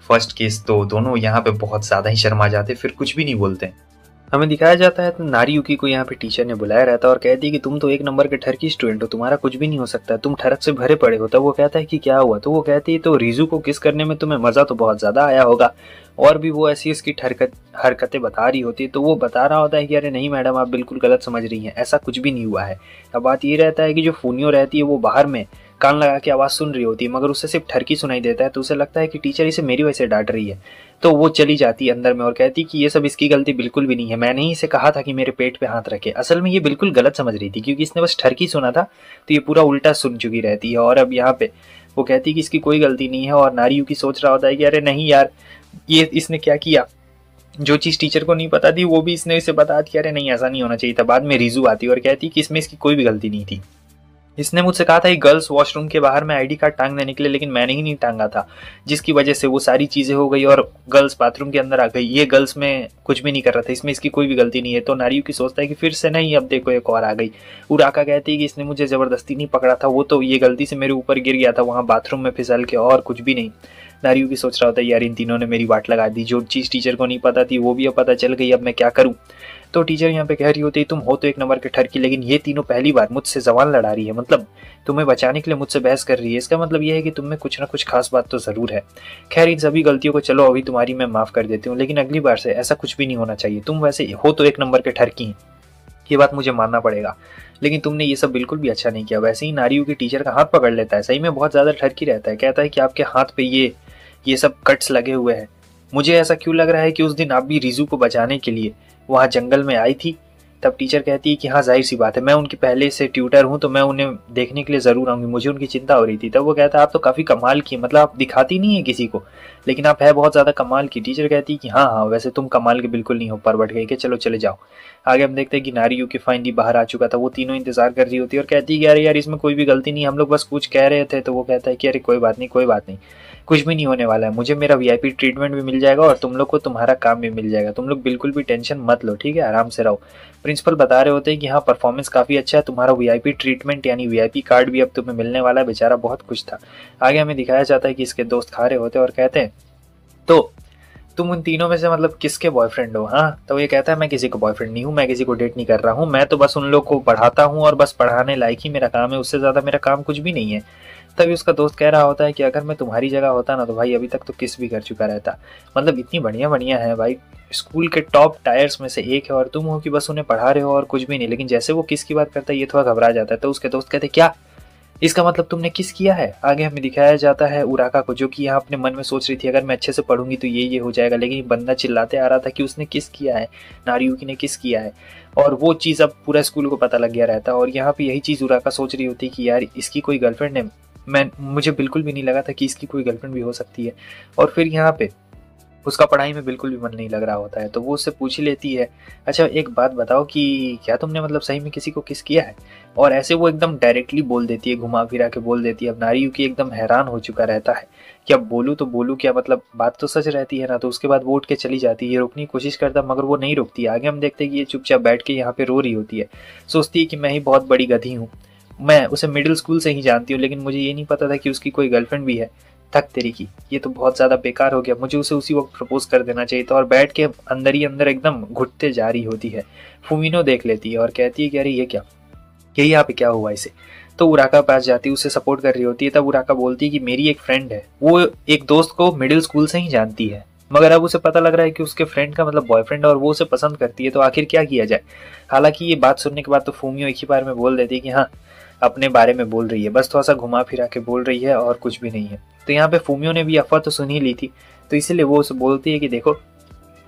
फर्स्ट किस, तो दोनों यहाँ पे बहुत ज़्यादा ही शर्मा जाते, फिर कुछ भी नहीं बोलते। हमें दिखाया जाता है तो नारियुकी को यहाँ पे टीचर ने बुलाया रहता है और कहती है कि तुम तो एक नंबर के ठरकी स्टूडेंट हो, तुम्हारा कुछ भी नहीं हो सकता, तुम ठरक से भरे पड़े हो। तब वो कहता है कि क्या हुआ, तो वो कहती है तो रिजू को किस करने में तुम्हें मज़ा तो बहुत ज़्यादा आया होगा, और भी वो ऐसी इसकी हरकतें बता रही होती है। तो वो बता रहा होता है कि अरे नहीं मैडम आप बिल्कुल गलत समझ रही हैं, ऐसा कुछ भी नहीं हुआ है। अब बात ये रहता है कि जो फूनियो रहती है वो बाहर में कान लगा के आवाज़ सुन रही होती है, मगर उसे सिर्फ ठरकी सुनाई देता है। तो उसे लगता है कि टीचर इसे मेरी वजह से डांट रही है। तो वो चली जाती है अंदर में और कहती कि ये सब इसकी गलती बिल्कुल भी नहीं है, मैंने ही इसे कहा था कि मेरे पेट पे हाथ रखे। असल में ये बिल्कुल गलत समझ रही थी क्योंकि इसने बस ठरकी सुना था, तो ये पूरा उल्टा सुन चुकी रहती है। और अब यहाँ पे वो कहती कि इसकी कोई गलती नहीं है, और नारियुकी सोच रहा होता है कि अरे नहीं यार ये इसने क्या किया, जो चीज़ टीचर को नहीं पता थी वो भी इसने इसे बता दी। अरे नहीं ऐसा नहीं होना चाहिए था। बाद में रिजू आती और कहती कि इसमें इसकी कोई भी गलती नहीं थी, इसने मुझसे कहा था कि गर्ल्स वॉशरूम के बाहर में आईडी कार्ड टांगने निकले, लेकिन मैंने ही नहीं टांगा था, जिसकी वजह से वो सारी चीज़ें हो गई और गर्ल्स बाथरूम के अंदर आ गई। ये गर्ल्स में कुछ भी नहीं कर रहा था, इसमें इसकी कोई भी गलती नहीं है। तो नारियुकी सोचता है कि फिर से नहीं, अब देखो एक और आ गई। उराका कहती है कि इसने मुझे ज़बरदस्ती नहीं पकड़ा था, वो तो ये गलती से मेरे ऊपर गिर गया था वहाँ बाथरूम में फिसल के, और कुछ भी नहीं। नारियुकी सोच रहा होता है यार इन तीनों ने मेरी वाट लगा दी, जो चीज़ टीचर को नहीं पता थी वो भी अब पता चल गई, अब मैं क्या करूँ। तो टीचर यहाँ पे कह रही होती है तुम हो तो एक नंबर के ठरकी, लेकिन ये तीनों पहली बार मुझसे जबान लड़ा रही है, मतलब तुम्हें बचाने के लिए मुझसे बहस कर रही है, इसका मतलब यह है कि तुम में कुछ ना कुछ खास बात तो ज़रूर है। खैर इन सभी गलतियों को चलो अभी तुम्हारी मैं माफ़ कर देती हूँ, लेकिन अगली बार से ऐसा कुछ भी नहीं होना चाहिए। तुम वैसे हो तो एक नंबर के ठरकी, ये बात मुझे मानना पड़ेगा, लेकिन तुमने ये सब बिल्कुल भी अच्छा नहीं किया। वैसे ही नारियुकी टीचर का हाथ पकड़ लेता है, सही में बहुत ज़्यादा ठरकी रहता है, कहता है कि आपके हाथ पे ये सब कट्स लगे हुए हैं। मुझे ऐसा क्यों लग रहा है कि उस दिन आप भी रिजू को बचाने के लिए वहाँ जंगल में आई थी। तब टीचर कहती है कि हाँ जाहिर सी बात है, मैं उनकी पहले से ट्यूटर हूँ तो मैं उन्हें देखने के लिए ज़रूर आऊँगी, मुझे उनकी चिंता हो रही थी। तब वो कहता है आप तो काफ़ी कमाल की, मतलब आप दिखाती नहीं है किसी को, लेकिन आप है बहुत ज़्यादा कमाल की। टीचर कहती है कि हाँ हाँ वैसे तुम कमाल के बिल्कुल नहीं हो, परवट गई के चलो चले जाओ। आगे हम देखते हैं कि नारियुकी फाइनली बाहर आ चुका था, वो तीनों इंतजार कर रही होती है और कहती है कि अरे यार इसमें कोई भी गलती नहीं, हम लोग बस कुछ कह रहे थे। तो वो कहता है कि अरे कोई बात नहीं कोई बात नहीं, कुछ भी नहीं होने वाला है, मुझे मेरा वीआईपी ट्रीटमेंट भी मिल जाएगा और तुम लोग को तुम्हारा काम भी मिल जाएगा, तुम लोग बिल्कुल भी टेंशन मत लो, ठीक है आराम से रहो। प्रिंसिपल बता रहे होते हैं कि हाँ परफॉर्मेंस काफ़ी अच्छा है, तुम्हारा वीआईपी ट्रीटमेंट यानी वीआईपी कार्ड भी अब तुम्हें मिलने वाला है। बेचारा बहुत खुश था। आगे हमें दिखाया जाता है कि इसके दोस्त खा रहे होते हैं और कहते हैं तो तुम उन तीनों में से मतलब किसके बॉयफ्रेंड हो? हाँ, तो ये कहता है मैं किसी को बॉयफ्रेंड नहीं हूँ, मैं किसी को डेट नहीं कर रहा हूँ, मैं तो बस उन लोग को पढ़ाता हूँ और बस पढ़ाने लायक ही मेरा काम है, उससे ज़्यादा मेरा काम कुछ भी नहीं है। तभी उसका दोस्त कह रहा होता है कि अगर मैं तुम्हारी जगह होता ना तो भाई अभी तक तो किस भी कर चुका रहता। मतलब इतनी बढ़िया बढ़िया है भाई, स्कूल के टॉप टायर्स में से एक है और तुम हो कि बस उन्हें पढ़ा रहे हो और कुछ भी नहीं। लेकिन जैसे वो किस की बात करता है ये थोड़ा घबरा जाता है। तो उसके दोस्त कहते क्या, इसका मतलब तुमने किस किया है? आगे हमें दिखाया जाता है उराका को, जो कि यहाँ अपने मन में सोच रही थी अगर मैं अच्छे से पढ़ूंगी तो ये हो जाएगा, लेकिन बंदा चिल्लाते आ रहा था कि उसने किस किया है, नारियुकी ने किस किया है। और वो चीज़ अब पूरा स्कूल को पता लग गया रहता है। और यहाँ पे यही चीज़ उराका सोच रही होती कि यार इसकी कोई गर्लफ्रेंड है, मुझे बिल्कुल भी नहीं लगा था कि इसकी कोई गर्लफ्रेंड भी हो सकती है। और फिर यहाँ पे उसका पढ़ाई में बिल्कुल भी मन नहीं लग रहा होता है। तो वो उससे पूछ ही लेती है, अच्छा एक बात बताओ कि क्या तुमने मतलब सही में किसी को किस किया है? और ऐसे वो एकदम डायरेक्टली बोल देती है, घुमा फिरा के बोल देती है। अब नारियुकी एकदम हैरान हो चुका रहता है कि अब बोलूँ तो बोलूँ क्या, मतलब बात तो सच रहती है ना। तो उसके बाद वो उठ के चली जाती है, ये रोकने की कोशिश करता मगर वो नहीं रुकती। आगे हम देखते हैं कि ये चुपचाप बैठ के यहाँ पे रो रही होती है, सोचती है कि मैं ही बहुत बड़ी गधी हूँ, मैं उसे मिडिल स्कूल से ही जानती हूँ लेकिन मुझे ये नहीं पता था कि उसकी कोई गर्लफ्रेंड भी है। थक तेरी की, ये तो बहुत ज़्यादा बेकार हो गया, मुझे उसे उसी वक्त प्रपोज कर देना चाहिए था। और बैठ के अंदर ही अंदर एकदम घुटते जा रही होती है। फुमिनो देख लेती है और कहती है कि अरे ये क्या, ये यहाँ पे क्या हुआ इसे? तो उराका पास जाती है, उसे सपोर्ट कर रही होती है। तब उराका बोलती है कि मेरी एक फ्रेंड है, वो एक दोस्त को मिडिल स्कूल से ही जानती है, मगर अब उसे पता लग रहा है कि उसके फ्रेंड का मतलब बॉयफ्रेंड है और वो उसे पसंद करती है, तो आखिर क्या किया जाए। हालांकि ये बात सुनने के बाद तो फूमियो एक ही बार में बोल देती है कि हाँ, अपने बारे में बोल रही है, बस थोड़ा सा घुमा फिरा के बोल रही है और कुछ भी नहीं है। तो यहाँ पे फूमियो ने भी अफवाह तो सुन ही ली थी, तो इसीलिए वो उसे बोलती है कि देखो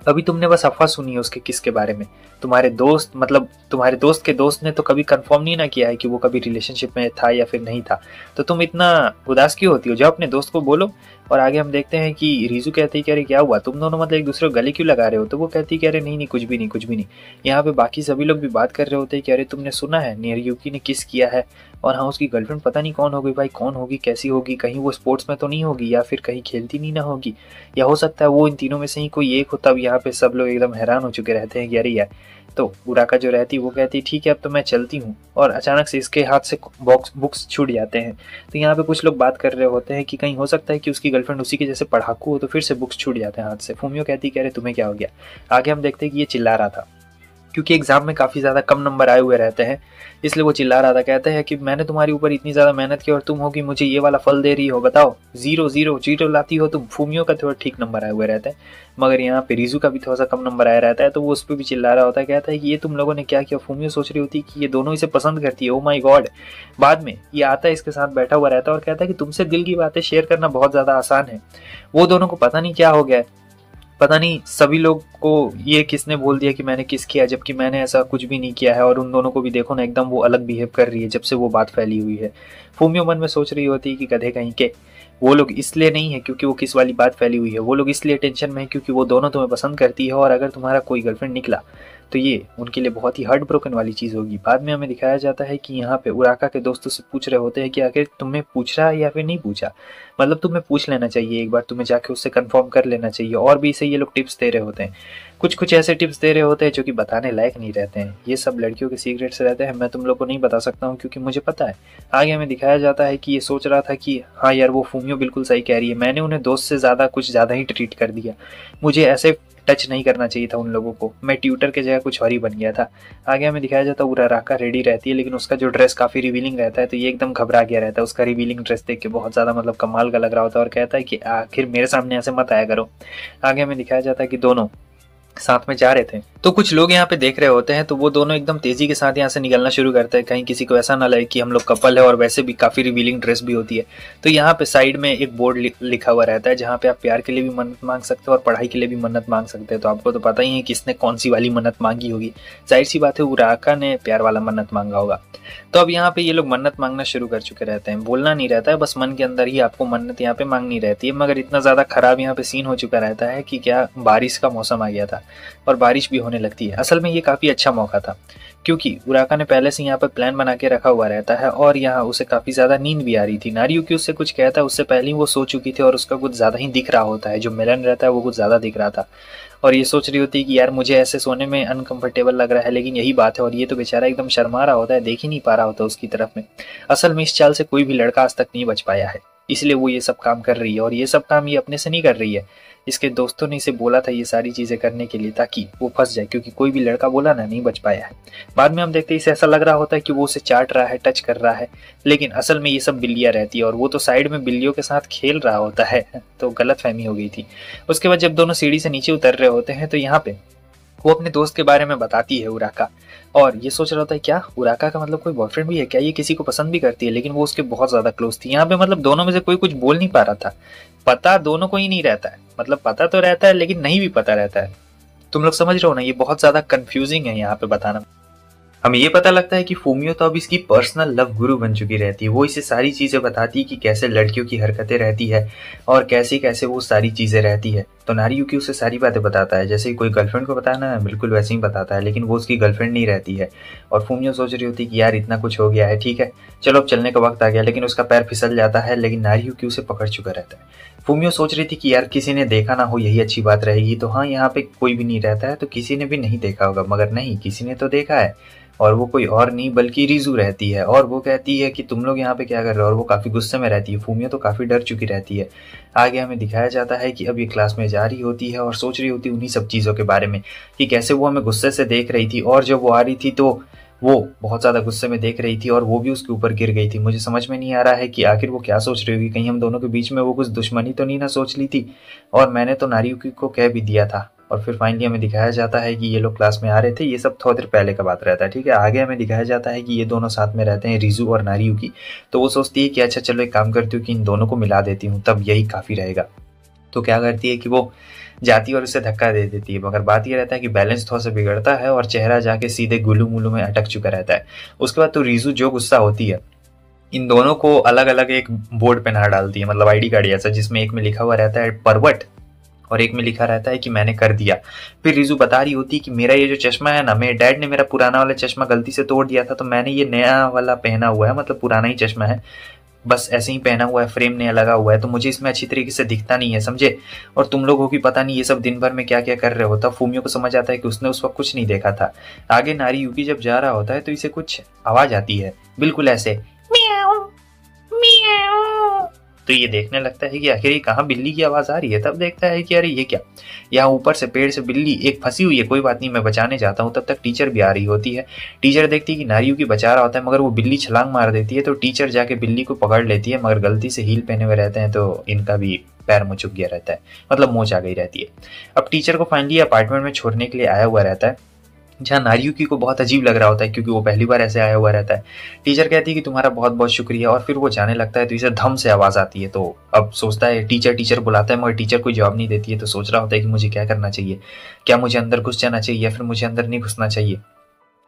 अभी तुमने बस अफवाह सुनी है उसके किस के बारे में, तुम्हारे दोस्त मतलब तुम्हारे दोस्त के दोस्त ने तो कभी कंफर्म नहीं ना किया है कि वो कभी रिलेशनशिप में था या फिर नहीं था, तो तुम इतना उदास क्यों होती हो, जाओ अपने दोस्त को बोलो। और आगे हम देखते हैं कि रीजू कहती है कि अरे क्या हुआ, तुम दोनों मतलब एक दूसरे को गले क्यों लगा रहे हो? तो वो कहती है कि अरे नहीं नहीं कुछ भी नहीं कुछ भी नहीं। यहाँ पे बाकी सभी लोग भी बात कर रहे होते हैं कि अरे तुमने सुना है नारियुकी ने किस किया है, और हाँ उसकी गर्लफ्रेंड पता नहीं कौन होगी भाई, कौन होगी कैसी होगी, कहीं वो स्पोर्ट्स में तो नहीं होगी या फिर कहीं खेलती नहीं ना होगी, या हो सकता है वो इन तीनों में से ही कोई एक हो। तब यहाँ पे सब लोग एकदम हैरान हो चुके रहते हैं कि अरे यार। तो उराका जो रहती वो कहती ठीक है अब तो मैं चलती हूँ, और अचानक से इसके हाथ से बुक्स छूट जाते हैं। तो यहाँ पे कुछ लोग बात कर रहे होते हैं कि कहीं हो सकता है कि उसकी गर्लफ्रेंड उसी के जैसे पढ़ाकू हो, तो फिर से बुक्स छूट जाते हैं हाथ से। फूमियो कहती कह रहे तुम्हें क्या हो गया? आगे हम देखते हैं कि ये चिल्ला रहा था क्योंकि एग्जाम में काफ़ी ज़्यादा कम नंबर आए हुए रहते हैं, इसलिए वो चिल्ला रहा था। कहते हैं कि मैंने तुम्हारे ऊपर इतनी ज़्यादा मेहनत की और तुम हो कि मुझे ये वाला फल दे रही हो, बताओ जीरो जीरो जीरो लाती हो तुम। फूमियो का थोड़ा ठीक नंबर आए हुए रहते हैं, मगर यहाँ पे रीजू का भी थोड़ा सा कम नंबर आया रहता है, तो वो उस पर भी चिल्ला रहा होता है। कहता है कि ये तुम लोगों ने क्या किया? फूमियो सोच रही होती है कि ये दोनों इसे पसंद करती है, ओ माई गॉड। बाद में ये आता है इसके साथ बैठा हुआ रहता है और कहता है कि तुमसे दिल की बातें शेयर करना बहुत ज़्यादा आसान है। वो दोनों को पता नहीं क्या हो गया है, पता नहीं सभी लोग को ये किसने बोल दिया कि मैंने किस किया, जबकि मैंने ऐसा कुछ भी नहीं किया है। और उन दोनों को भी देखो ना एकदम वो अलग बिहेव कर रही है जब से वो बात फैली हुई है। फूमियो मन में सोच रही होती है कि गधे कहीं के, वो लोग इसलिए नहीं है क्योंकि वो किस वाली बात फैली हुई है, वो लोग इसलिए टेंशन में है क्योंकि वो दोनों तुम्हें पसंद करती है, और अगर तुम्हारा कोई गर्लफ्रेंड निकला तो ये उनके लिए बहुत ही हार्ट ब्रोकन वाली चीज़ होगी। बाद में हमें दिखाया जाता है कि यहाँ पे उराका के दोस्तों से पूछ रहे होते हैं कि आखिर तुम्हें पूछ रहा है या फिर नहीं पूछा, मतलब तुम्हें पूछ लेना चाहिए एक बार, तुम्हें जाके उससे कंफर्म कर लेना चाहिए। और भी इसे ये लोग टिप्स दे रहे होते हैं, कुछ कुछ ऐसे टिप्स दे रहे होते हैं जो कि बताने लायक नहीं रहते हैं, ये सब लड़कियों के सीक्रेट्स रहते हैं, मैं तुम लोग को नहीं बता सकता हूँ क्योंकि मुझे पता है। आगे हमें दिखाया जाता है कि ये सोच रहा था कि हाँ यार वो फूमियो बिल्कुल सही कह रही है, मैंने उन्हें दोस्त से ज़्यादा कुछ ज़्यादा ही ट्रीट कर दिया, मुझे ऐसे टच नहीं करना चाहिए था उन लोगों को, मैं ट्यूटर के जगह कुछ और ही बन गया था। आगे हमें दिखाया जाता है उराका रेडी रहती है, लेकिन उसका जो ड्रेस काफ़ी रिवीलिंग रहता है, तो ये एकदम घबरा गया रहता है। उसका रिवीलिंग ड्रेस देख के बहुत ज़्यादा मतलब कमाल का लग रहा होता है और कहता है कि आखिर मेरे सामने ऐसे मत आया करो। आगे हमें दिखाया जाता है कि दोनों साथ में जा रहे थे, तो कुछ लोग यहाँ पे देख रहे होते हैं, तो वो दोनों एकदम तेजी के साथ यहाँ से निकलना शुरू करते हैं, कहीं किसी को ऐसा ना लगे कि हम लोग कपल है, और वैसे भी काफी रिवीलिंग ड्रेस भी होती है। तो यहाँ पे साइड में एक बोर्ड लिखा हुआ रहता है जहाँ पे आप प्यार के लिए भी मन्नत मांग सकते हो और पढ़ाई के लिए भी मन्नत मांग सकते हैं। तो आपको तो पता ही है किसने कौन सी वाली मन्नत मांगी होगी, जाहिर सी बात है उराका ने प्यार वाला मन्नत मांगा होगा। तो अब यहाँ पे ये लोग मन्नत मांगना शुरू कर चुके रहते हैं, बोलना नहीं रहता है, बस मन के अंदर ही आपको मन्नत यहाँ पे मांगनी रहती है। मगर इतना ज्यादा खराब यहाँ पे सीन हो चुका रहता है कि क्या बारिश का मौसम आ गया था और बारिश भी होने लगती है। असल में ये काफी अच्छा मौका था क्योंकि उराका ने पहले से यहाँ पर प्लान बना के रखा हुआ रहता है और यहाँ उसे काफी ज्यादा नींद भी आ रही थी। नारियुकी उससे कुछ कहता है, उससे पहले ही वो सो चुकी थी और उसका कुछ ज्यादा ही दिख रहा होता है, जो मिलन रहता है वो कुछ ज्यादा दिख रहा था। और ये सोच रही होती है कि यार मुझे ऐसे सोने में अनकंफर्टेबल लग रहा है, लेकिन यही बात है। और ये तो बेचारा एकदम शर्मा रहा होता है, देख ही नहीं पा रहा होता उसकी तरफ में। असल में इस चाल से कोई भी लड़का आज तक नहीं बच पाया है, इसलिए वो ये सब काम कर रही है। और ये सब काम ये अपने से नहीं कर रही है, इसके दोस्तों ने इसे बोला था ये सारी चीजें करने के लिए ताकि वो फंस जाए, क्योंकि कोई भी लड़का बोला ना नहीं बच पाया है। बाद में हम देखते हैं इसे ऐसा लग रहा होता है कि वो उसे चाट रहा है, टच कर रहा है, लेकिन असल में ये सब बिल्लियां रहती है और वो तो साइड में बिल्लियों के साथ खेल रहा होता है। तो गलतफहमी हो गई थी। उसके बाद जब दोनों सीढ़ी से नीचे उतर रहे होते हैं तो यहाँ पे वो अपने दोस्त के बारे में बताती है उराका, और ये सोच रहा होता है क्या उराका का मतलब कोई बॉयफ्रेंड भी है क्या, ये किसी को पसंद भी करती है, लेकिन वो उसके बहुत ज्यादा क्लोज थी। यहाँ पे मतलब दोनों में से कोई कुछ बोल नहीं पा रहा था। पता दोनों को ही नहीं रहता है, मतलब पता तो रहता है लेकिन नहीं भी पता रहता है। तुम लोग समझ रहे हो ना, ये बहुत ज्यादा कंफ्यूजिंग है यहाँ पे बताना। हमें ये पता लगता है कि फूमियो तो अब इसकी पर्सनल लव गुरु बन चुकी रहती है। वो इसे सारी चीजें बताती है कि कैसे लड़कियों की हरकतें रहती है और कैसे कैसे वो सारी चीजें रहती है। तो नारियुकी उसे सारी बातें बताता है, जैसे कोई गर्लफ्रेंड को बताना है बिल्कुल वैसे ही बताता है, लेकिन वो उसकी गर्लफ्रेंड नहीं रहती है। और फूमियो सोच रही होती है कि यार इतना कुछ हो गया है, ठीक है चलो अब चलने का वक्त आ गया, लेकिन उसका पैर फिसल जाता है, लेकिन नारियुकी उसे पकड़ चुका रहता है। फूमियो सोच रही थी कि यार किसी ने देखा ना हो, यही अच्छी बात रहेगी। तो हाँ, यहाँ पे कोई भी नहीं रहता है तो किसी ने भी नहीं देखा होगा, मगर नहीं, किसी ने तो देखा है, और वो कोई और नहीं बल्कि रिजू रहती है। और वो कहती है कि तुम लोग यहाँ पे क्या कर रहे हो, और वो काफी गुस्से में रहती है। फूमियो तो काफी डर चुकी रहती है। आगे हमें दिखाया जाता है कि अब ये क्लास में जा रही होती है और सोच रही होती है उन्हीं सब चीजों के बारे में कि कैसे वो हमें गुस्से से देख रही थी, और जब वो आ रही थी तो वो बहुत ज्यादा गुस्से में देख रही थी और वो भी उसके ऊपर गिर गई थी। मुझे समझ में नहीं आ रहा है कि आखिर वो क्या सोच रही होगी, कहीं हम दोनों के बीच में वो कुछ दुश्मनी तो नहीं ना सोच ली थी, और मैंने तो नारियुकी को कह भी दिया था। और फिर फाइनली हमें दिखाया जाता है कि ये लोग क्लास में आ रहे थे। ये सब थोड़ी देर पहले का बात रहता है, ठीक है। आगे हमें दिखाया जाता है कि ये दोनों साथ में रहते हैं, रिजू और नारियुकी। तो वो सोचती है कि अच्छा चलो एक काम करती हूँ कि इन दोनों को मिला देती हूँ, तब यही काफी रहेगा। तो क्या करती है कि वो जाती है और उसे धक्का दे देती है, मगर बात ये रहता है कि बैलेंस थोड़ा सा बिगड़ता है और चेहरा जाके सीधे गुलू मुलू में अटक चुका रहता है। उसके बाद तो रिजू जो गुस्सा होती है, इन दोनों को अलग अलग एक बोर्ड पे नहा डालती है, मतलब आईडी कार्ड ऐसा, जिसमें एक में लिखा हुआ रहता है परवट और एक में लिखा रहता है कि मैंने कर दिया। फिर रिजू बता रही होती है कि मेरा ये जो चश्मा है ना, मेरे डैड ने मेरा पुराना वाला चश्मा गलती से तोड़ दिया था, तो मैंने ये नया वाला पहना हुआ है, मतलब पुराना ही चश्मा है, बस ऐसे ही पहना हुआ है, फ्रेम नया लगा हुआ है, तो मुझे इसमें अच्छी तरीके से दिखता नहीं है, समझे। और तुम लोग हो कि पता नहीं ये सब दिन भर में क्या क्या कर रहे हो। तब फूमियो को समझ आता है कि उसने उस वक्त कुछ नहीं देखा था। आगे नारियुकी जब जा रहा होता है तो इसे कुछ आवाज आती है, बिल्कुल ऐसे म्याऊ म्याऊ। तो ये देखने लगता है कि आखिर ये कहाँ बिल्ली की आवाज आ रही है। तब देखता है कि अरे ये क्या, यहाँ ऊपर से पेड़ से बिल्ली एक फंसी हुई है, कोई बात नहीं मैं बचाने जाता हूँ। तब तक टीचर भी आ रही होती है। टीचर देखती है कि नारियुकी बचा रहा होता है, मगर वो बिल्ली छलांग मार देती है, तो टीचर जाके बिल्ली को पकड़ लेती है, मगर गलती से हील पहने हुए रहते हैं तो इनका भी पैर मुँह चुक गया रहता है, मतलब मोच आ गई रहती है। अब टीचर को फाइनली अपार्टमेंट में छोड़ने के लिए आया हुआ रहता है, जहाँ नारियुकी को बहुत अजीब लग रहा होता है क्योंकि वो पहली बार ऐसे आया हुआ रहता है। टीचर कहती है कि तुम्हारा बहुत बहुत शुक्रिया, और फिर वो जाने लगता है तो इसे धम से आवाज आती है। तो अब सोचता है टीचर टीचर बुलाता है, मगर टीचर कोई जवाब नहीं देती है। तो सोच रहा होता है कि मुझे क्या करना चाहिए, क्या मुझे अंदर घुस जाना चाहिए या फिर मुझे अंदर नहीं घुसना चाहिए,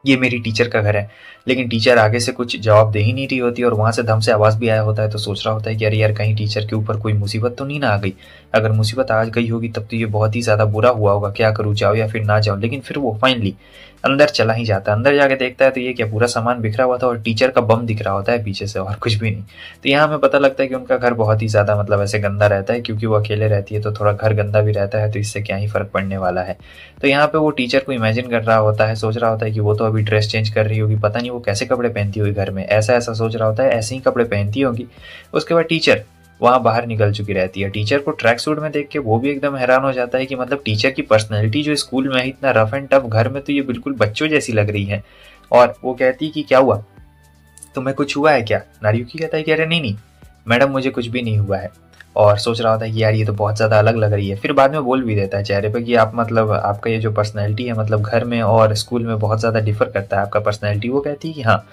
ये मेरी टीचर का घर है। लेकिन टीचर आगे से कुछ जवाब दे ही नहीं रही होती और वहां से धम से आवाज भी आया होता है। तो सोच रहा होता है कि अरे यार कहीं टीचर के ऊपर कोई मुसीबत तो नहीं ना आ गई, अगर मुसीबत आ गई होगी तब तो ये बहुत ही ज्यादा बुरा हुआ होगा, क्या करूँ जाओ या फिर ना जाओ। लेकिन फिर वो फाइनली अंदर चला ही जाता है। अंदर जाके देखता है तो ये क्या, पूरा सामान बिखरा हुआ था और टीचर का बम दिख रहा होता है पीछे से, और कुछ भी नहीं। तो यहाँ हमें पता लगता है कि उनका घर बहुत ही ज्यादा मतलब ऐसे गंदा रहता है, क्योंकि वो अकेले रहती है तो थोड़ा घर गंदा भी रहता है, तो इससे क्या ही फर्क पड़ने वाला है। तो यहाँ पे वो टीचर को इमेजिन कर रहा होता है, सोच रहा होता है कि वो तो अभी ड्रेस चेंज कर रही होगी, पता नहीं वो कैसे कपड़े पहनती होगी घर में, ऐसा ऐसा सोच रहा होता है, ऐसे ही कपड़े पहनती होगी। उसके बाद टीचर वहां बाहर निकल चुकी रहती है। टीचर को ट्रैक सूट में देख के वो भी एकदम हैरान हो जाता है कि मतलब टीचर की पर्सनैलिटी जो स्कूल में है इतना रफ एंड टफ, घर में तो ये बिल्कुल बच्चों जैसी लग रही है। और वो कहती है कि क्या हुआ, तुम्हें कुछ हुआ है क्या। नारियुकी कहता है कि अरे नहीं नहीं मैडम मुझे कुछ भी नहीं हुआ है। और सोच रहा होता है कि यार ये तो बहुत ज्यादा अलग लग रही है। फिर बाद में बोल भी देता है चेहरे पे कि आप मतलब आपका ये जो पर्सनैलिटी है मतलब घर में और स्कूल में बहुत ज्यादा डिफर करता है आपका पर्सनैलिटी। वो कहती है कि हाँ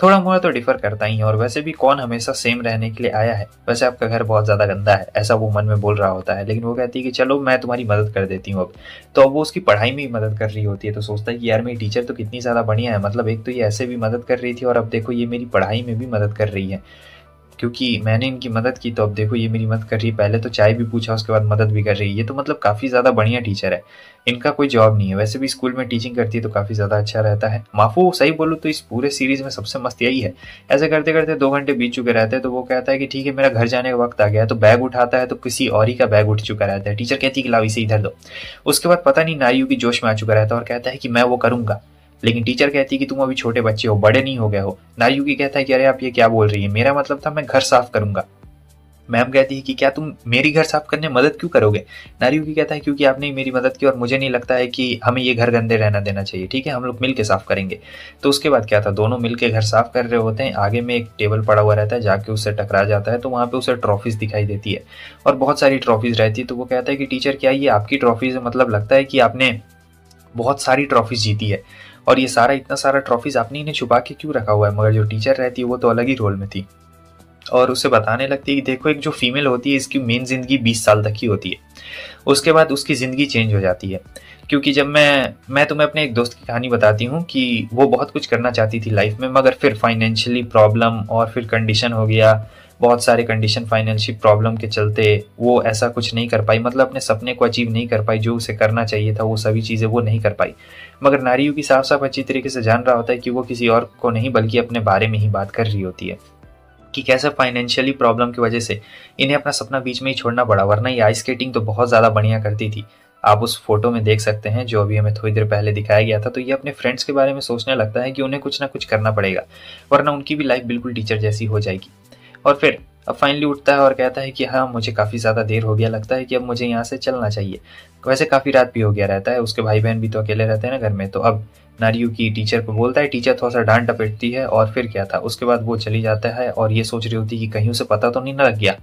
थोड़ा मोड़ा तो डिफर करता ही है, और वैसे भी कौन हमेशा सेम रहने के लिए आया है, वैसे आपका घर बहुत ज्यादा गंदा है, ऐसा वो मन में बोल रहा होता है। लेकिन वो कहती है कि चलो मैं तुम्हारी मदद कर देती हूँ अब। तो अब वो उसकी पढ़ाई में ही मदद कर रही होती है। तो सोचता है कि यार मेरी टीचर तो कितनी ज्यादा बढ़िया है, मतलब एक तो ये ऐसे भी मदद कर रही थी और अब देखो ये मेरी पढ़ाई में भी मदद कर रही है, क्योंकि मैंने इनकी मदद की तो अब देखो ये मेरी मदद कर रही है। पहले तो चाय भी पूछा उसके बाद मदद भी कर रही है, ये तो मतलब काफी ज्यादा बढ़िया टीचर है, इनका कोई जवाब नहीं है। वैसे भी स्कूल में टीचिंग करती है तो काफी ज्यादा अच्छा रहता है। माफू सही बोलूँ तो इस पूरे सीरीज में सबसे मस्त यही है। ऐसे करते करते 2 घंटे बीत चुके रहते हैं। तो वो कहता है कि ठीक है मेरा घर जाने का वक्त आ गया है। तो बैग उठाता है तो किसी और ही का बैग उठ चुका रहता है। टीचर कहती है कि लाओ इसे इधर दो। उसके बाद पता नहीं नारियुकी जोश में आ चुका रहता है और कहता है कि मैं वो करूंगा। लेकिन टीचर कहती है कि तुम अभी छोटे बच्चे हो, बड़े नहीं हो गए हो। नारियुकी कहता है कि अरे आप ये क्या बोल रही है, मेरा मतलब था मैं घर साफ करूंगा, मैम कहती है कि क्या तुम मेरी घर साफ करने में मदद क्यों करोगे? नारियुकी कहता है क्योंकि आपने मेरी मदद की और मुझे नहीं लगता है कि हमें ये घर गंदे रहना देना चाहिए, ठीक है, हम लोग मिल के साफ करेंगे। तो उसके बाद क्या था, दोनों मिल के घर साफ कर रहे होते हैं। आगे में एक टेबल पड़ा हुआ रहता है, जाके उससे टकरा जाता है तो वहाँ पे उसे ट्रॉफीज दिखाई देती है और बहुत सारी ट्रॉफीज रहती है। तो वो कहता है कि टीचर क्या ये आपकी ट्रॉफीज है? मतलब लगता है कि आपने बहुत सारी ट्रॉफीज जीती है और ये सारा इतना सारा ट्रॉफीज आपने इन्हें छुपा के क्यों रखा हुआ है? मगर जो टीचर रहती है वो तो अलग ही रोल में थी और उसे बताने लगती है कि देखो, एक जो फीमेल होती है इसकी मेन जिंदगी 20 साल तक की होती है, उसके बाद उसकी ज़िंदगी चेंज हो जाती है। क्योंकि जब मैं तुम्हें अपने एक दोस्त की कहानी बताती हूँ कि वो बहुत कुछ करना चाहती थी लाइफ में, मगर फिर फाइनेंशियली प्रॉब्लम और फिर कंडीशन हो गया, बहुत सारे कंडीशन फाइनेंशियल प्रॉब्लम के चलते वो ऐसा कुछ नहीं कर पाई, मतलब अपने सपने को अचीव नहीं कर पाई, जो उसे करना चाहिए था वो सभी चीज़ें वो नहीं कर पाई। मगर नारियुकी साफ साफ अच्छी तरीके से जान रहा होता है कि वो किसी और को नहीं बल्कि अपने बारे में ही बात कर रही होती है कि कैसे फाइनेंशियली प्रॉब्लम की वजह से इन्हें अपना सपना बीच में ही छोड़ना पड़ा, वरना ये आइस स्केटिंग तो बहुत ज़्यादा बढ़िया करती थी। आप उस फोटो में देख सकते हैं जो अभी हमें थोड़ी देर पहले दिखाया गया था। तो ये अपने फ्रेंड्स के बारे में सोचने लगता है कि उन्हें कुछ ना कुछ करना पड़ेगा, वरना उनकी भी लाइफ बिल्कुल टीचर जैसी हो जाएगी। और फिर अब फाइनली उठता है और कहता है कि हाँ, मुझे काफ़ी ज़्यादा देर हो गया, लगता है कि अब मुझे यहाँ से चलना चाहिए। वैसे काफ़ी रात भी हो गया रहता है, उसके भाई बहन भी तो अकेले रहते हैं ना घर में। तो अब नारियुकी टीचर को बोलता है, टीचर थोड़ा सा डांट डपटती है और फिर क्या था, उसके बाद वो चली जाता है और ये सोच रही होती है कि कहीं उसे पता तो नहीं ना लग गया।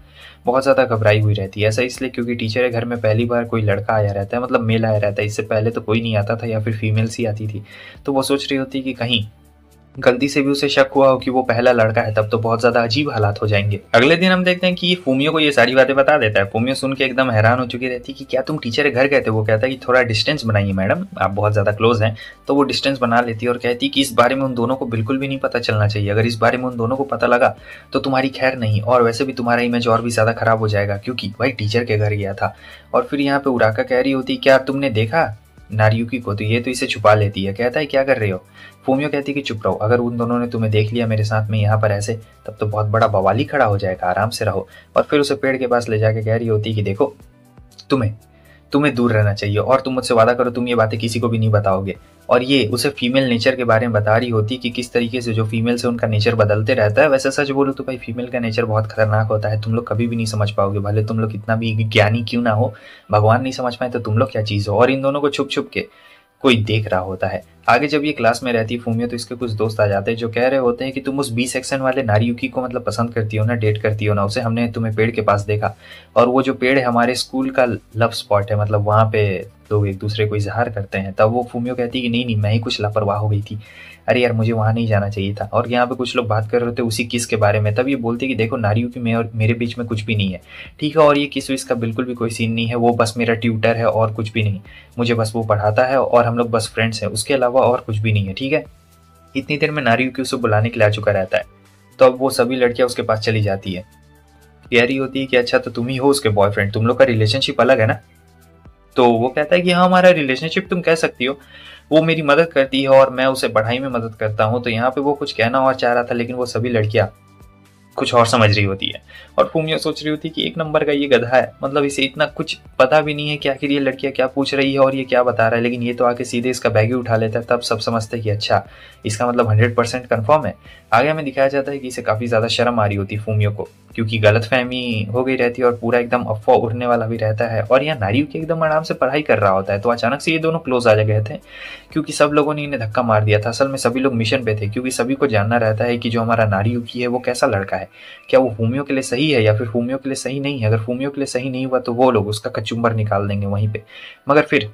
बहुत ज़्यादा घबराई हुई रहती है, ऐसा इसलिए क्योंकि टीचर के घर में पहली बार कोई लड़का आया रहता है, मतलब मेल आया रहता है। इससे पहले तो कोई नहीं आता था या फिर फीमेल्स ही आती थी। तो वो सोच रही होती है कि कहीं गलती से भी उसे शक हुआ हो कि वो पहला लड़का है, तब तो बहुत ज्यादा अजीब हालात हो जाएंगे। अगले दिन हम देखते हैं कि फूमियो को ये सारी बातें बता देता है। फूमियो सुन के एकदम हैरान हो चुकी रहती है कि क्या तुम टीचर के घर गए थे? वो कहता है कि थोड़ा डिस्टेंस बनाइए मैडम, आप बहुत ज्यादा क्लोज हैं। तो वो डिस्टेंस बना लेती है और कहती है कि इस बारे में उन दोनों को बिल्कुल भी नहीं पता चलना चाहिए, अगर इस बारे में उन दोनों को पता लगा तो तुम्हारी खैर नहीं, और वैसे भी तुम्हारा इमेज और भी ज्यादा खराब हो जाएगा क्योंकि भाई टीचर के घर गया था। और फिर यहाँ पे उराका कह रही होती क्या तुमने देखा नारियुकी को? तो ये तो इसे छुपा लेती है, कहता है क्या कर रहे हो? फूमियो कहती है कि चुप रहो, अगर उन दोनों ने तुम्हें देख लिया मेरे साथ में यहाँ पर ऐसे, तब तो बहुत बड़ा बवाल ही खड़ा हो जाएगा, आराम से रहो। और फिर उसे पेड़ के पास ले जाके कह रही होती है कि देखो, तुम्हें तुम्हें दूर रहना चाहिए और तुम मुझसे वादा करो तुम ये बातें किसी को भी नहीं बताओगे। और ये उसे फीमेल नेचर के बारे में बता रही होती कि किस तरीके से जो फीमेल से उनका नेचर बदलते रहता है। वैसे सच बोलो तो भाई फीमेल का नेचर बहुत खतरनाक होता है, तुम लोग कभी भी नहीं समझ पाओगे, भले तुम लोग कितना भी ज्ञानी क्यों ना हो, भगवान नहीं समझ पाए तो तुम लोग क्या चीज़ हो। और इन दोनों को छुप छुप के कोई देख रहा होता है। आगे जब ये क्लास में रहती है फूमियो, तो इसके कुछ दोस्त आ जाते हैं जो कह रहे होते हैं कि तुम उस बी सेक्शन वाले नारियुकी को मतलब पसंद करती हो ना, डेट करती हो ना उसे, हमने तुम्हें पेड़ के पास देखा और वो जो पेड़ है हमारे स्कूल का लव स्पॉट है, मतलब वहाँ पे लोग एक दूसरे को इजहार करते हैं। तब वो फूमियो कहती है कि नहीं नहीं, मैं ही कुछ लापरवाह हो गई थी, अरे यार मुझे वहाँ नहीं जाना चाहिए था। और यहाँ पे कुछ लोग बात कर रहे थे उसी किस के बारे में। तब ये बोलते कि देखो नारियुकी में और मेरे बीच में कुछ भी नहीं है, ठीक है, और ये किस विस का बिल्कुल भी कोई सीन नहीं है, वो बस मेरा ट्यूटर है और कुछ भी नहीं, मुझे बस वो पढ़ाता है और हम लोग बस फ्रेंड्स हैं, उसके अलावा और कुछ भी नहीं है, ठीक है। इतनी देर में नारियुकी उसे बुलाने के लिए आ चुका रहता है। तो अब वो सभी लड़कियां उसके पास चली जाती है, कह रही होती है कि अच्छा तो तुम ही हो उसके बॉयफ्रेंड, तुम लोग का रिलेशनशिप अलग है ना? तो वो कहता है कि हाँ हमारा रिलेशनशिप तुम कह सकती हो, वो मेरी मदद करती है और मैं उसे पढ़ाई में मदद करता हूँ। तो यहाँ पे वो कुछ कहना और चाह रहा था, लेकिन वो सभी लड़कियां कुछ और समझ रही होती है। और फूमियो सोच रही होती है कि एक नंबर का ये गधा है, मतलब इसे इतना कुछ पता भी नहीं है कि आखिर ये लड़कियां क्या पूछ रही है और ये क्या बता रहा है, लेकिन ये तो आके सीधे इसका बैग ही उठा लेता है। तब सब समझते हैं कि अच्छा इसका मतलब 100% कन्फर्म है। आगे हमें दिखाया जाता है कि इसे काफ़ी ज़्यादा शर्म आ रही होती है फूमियो को, क्योंकि गलतफहमी हो गई रहती है और पूरा एकदम अफवाह उड़ने वाला भी रहता है। और यहाँ नारियुकी एकदम आराम से पढ़ाई कर रहा होता है, तो अचानक से ये दोनों क्लोज आ गए थे क्योंकि सब लोगों ने इन्हें धक्का मार दिया था। असल में सभी लोग मिशन पे थे, क्योंकि सभी को जानना रहता है कि जो हमारा नारियुकी है वो कैसा लड़का है, क्या वो फूमियो के लिए सही है या फिर फूमियो के लिए सही नहीं है। अगर फूमियो के लिए सही नहीं हुआ तो वो लोग उसका कचुम्बर निकाल देंगे वहीं पे। मगर फिर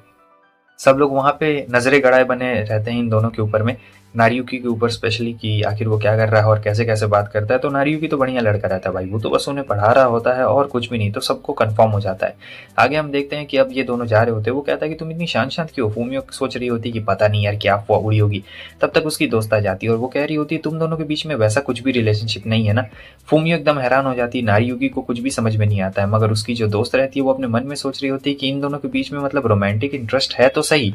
सब लोग वहाँ पे नजरे गड़ाए बने रहते हैं इन दोनों के ऊपर में, नारियुकी के ऊपर स्पेशली, कि आखिर वो क्या कर रहा है और कैसे कैसे बात करता है। तो नारियुकी तो बढ़िया लड़का रहता है भाई, वो तो बस उन्हें पढ़ा रहा होता है और कुछ भी नहीं, तो सबको कंफर्म हो जाता है। आगे हम देखते हैं कि अब ये दोनों जा रहे होते हैं। वो कहता है कि तुम इतनी शांत शांत क्यों? फूमियो सोच रही होती कि पता नहीं यार क्या अफवाह उड़ी होगी। तब तक उसकी दोस्त आ जाती है और वो कह रही होती तुम दोनों के बीच में वैसा कुछ भी रिलेशनशिप नहीं है ना। फूमियो एकदम हैरान हो जाती है, नारियुकी को कुछ भी समझ में नहीं आता है। मगर उसकी जो दोस्त रहती है वो अपने मन में सोच रही होती है कि इन दोनों के बीच में मतलब रोमांटिक इंटरेस्ट है तो सही,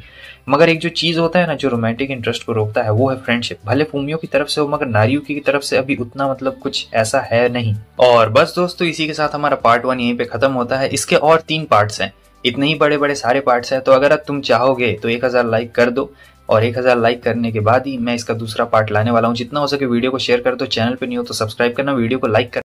मगर एक जो चीज होता है ना जो रोमांटिक इंटरेस्ट को रोकता है, वो है फ्रेंडशिप। भले फूमियो की तरफ से हो मगर नारियुकी की तरफ से अभी उतना मतलब कुछ ऐसा है नहीं। और बस दोस्तों इसी के साथ हमारा पार्ट 1 यहीं पे खत्म होता है। इसके और 3 पार्ट्स हैं, इतने ही बड़े बड़े सारे पार्ट्स हैं। तो अगर अब तुम चाहोगे तो 1000 लाइक कर दो, और 1000 लाइक करने के बाद ही मैं इसका दूसरा पार्ट लाने वाला हूँ। जितना हो सके वीडियो को शेयर कर दो, चैनल पे नहीं हो तो सब्सक्राइब करना, वीडियो को लाइक करना।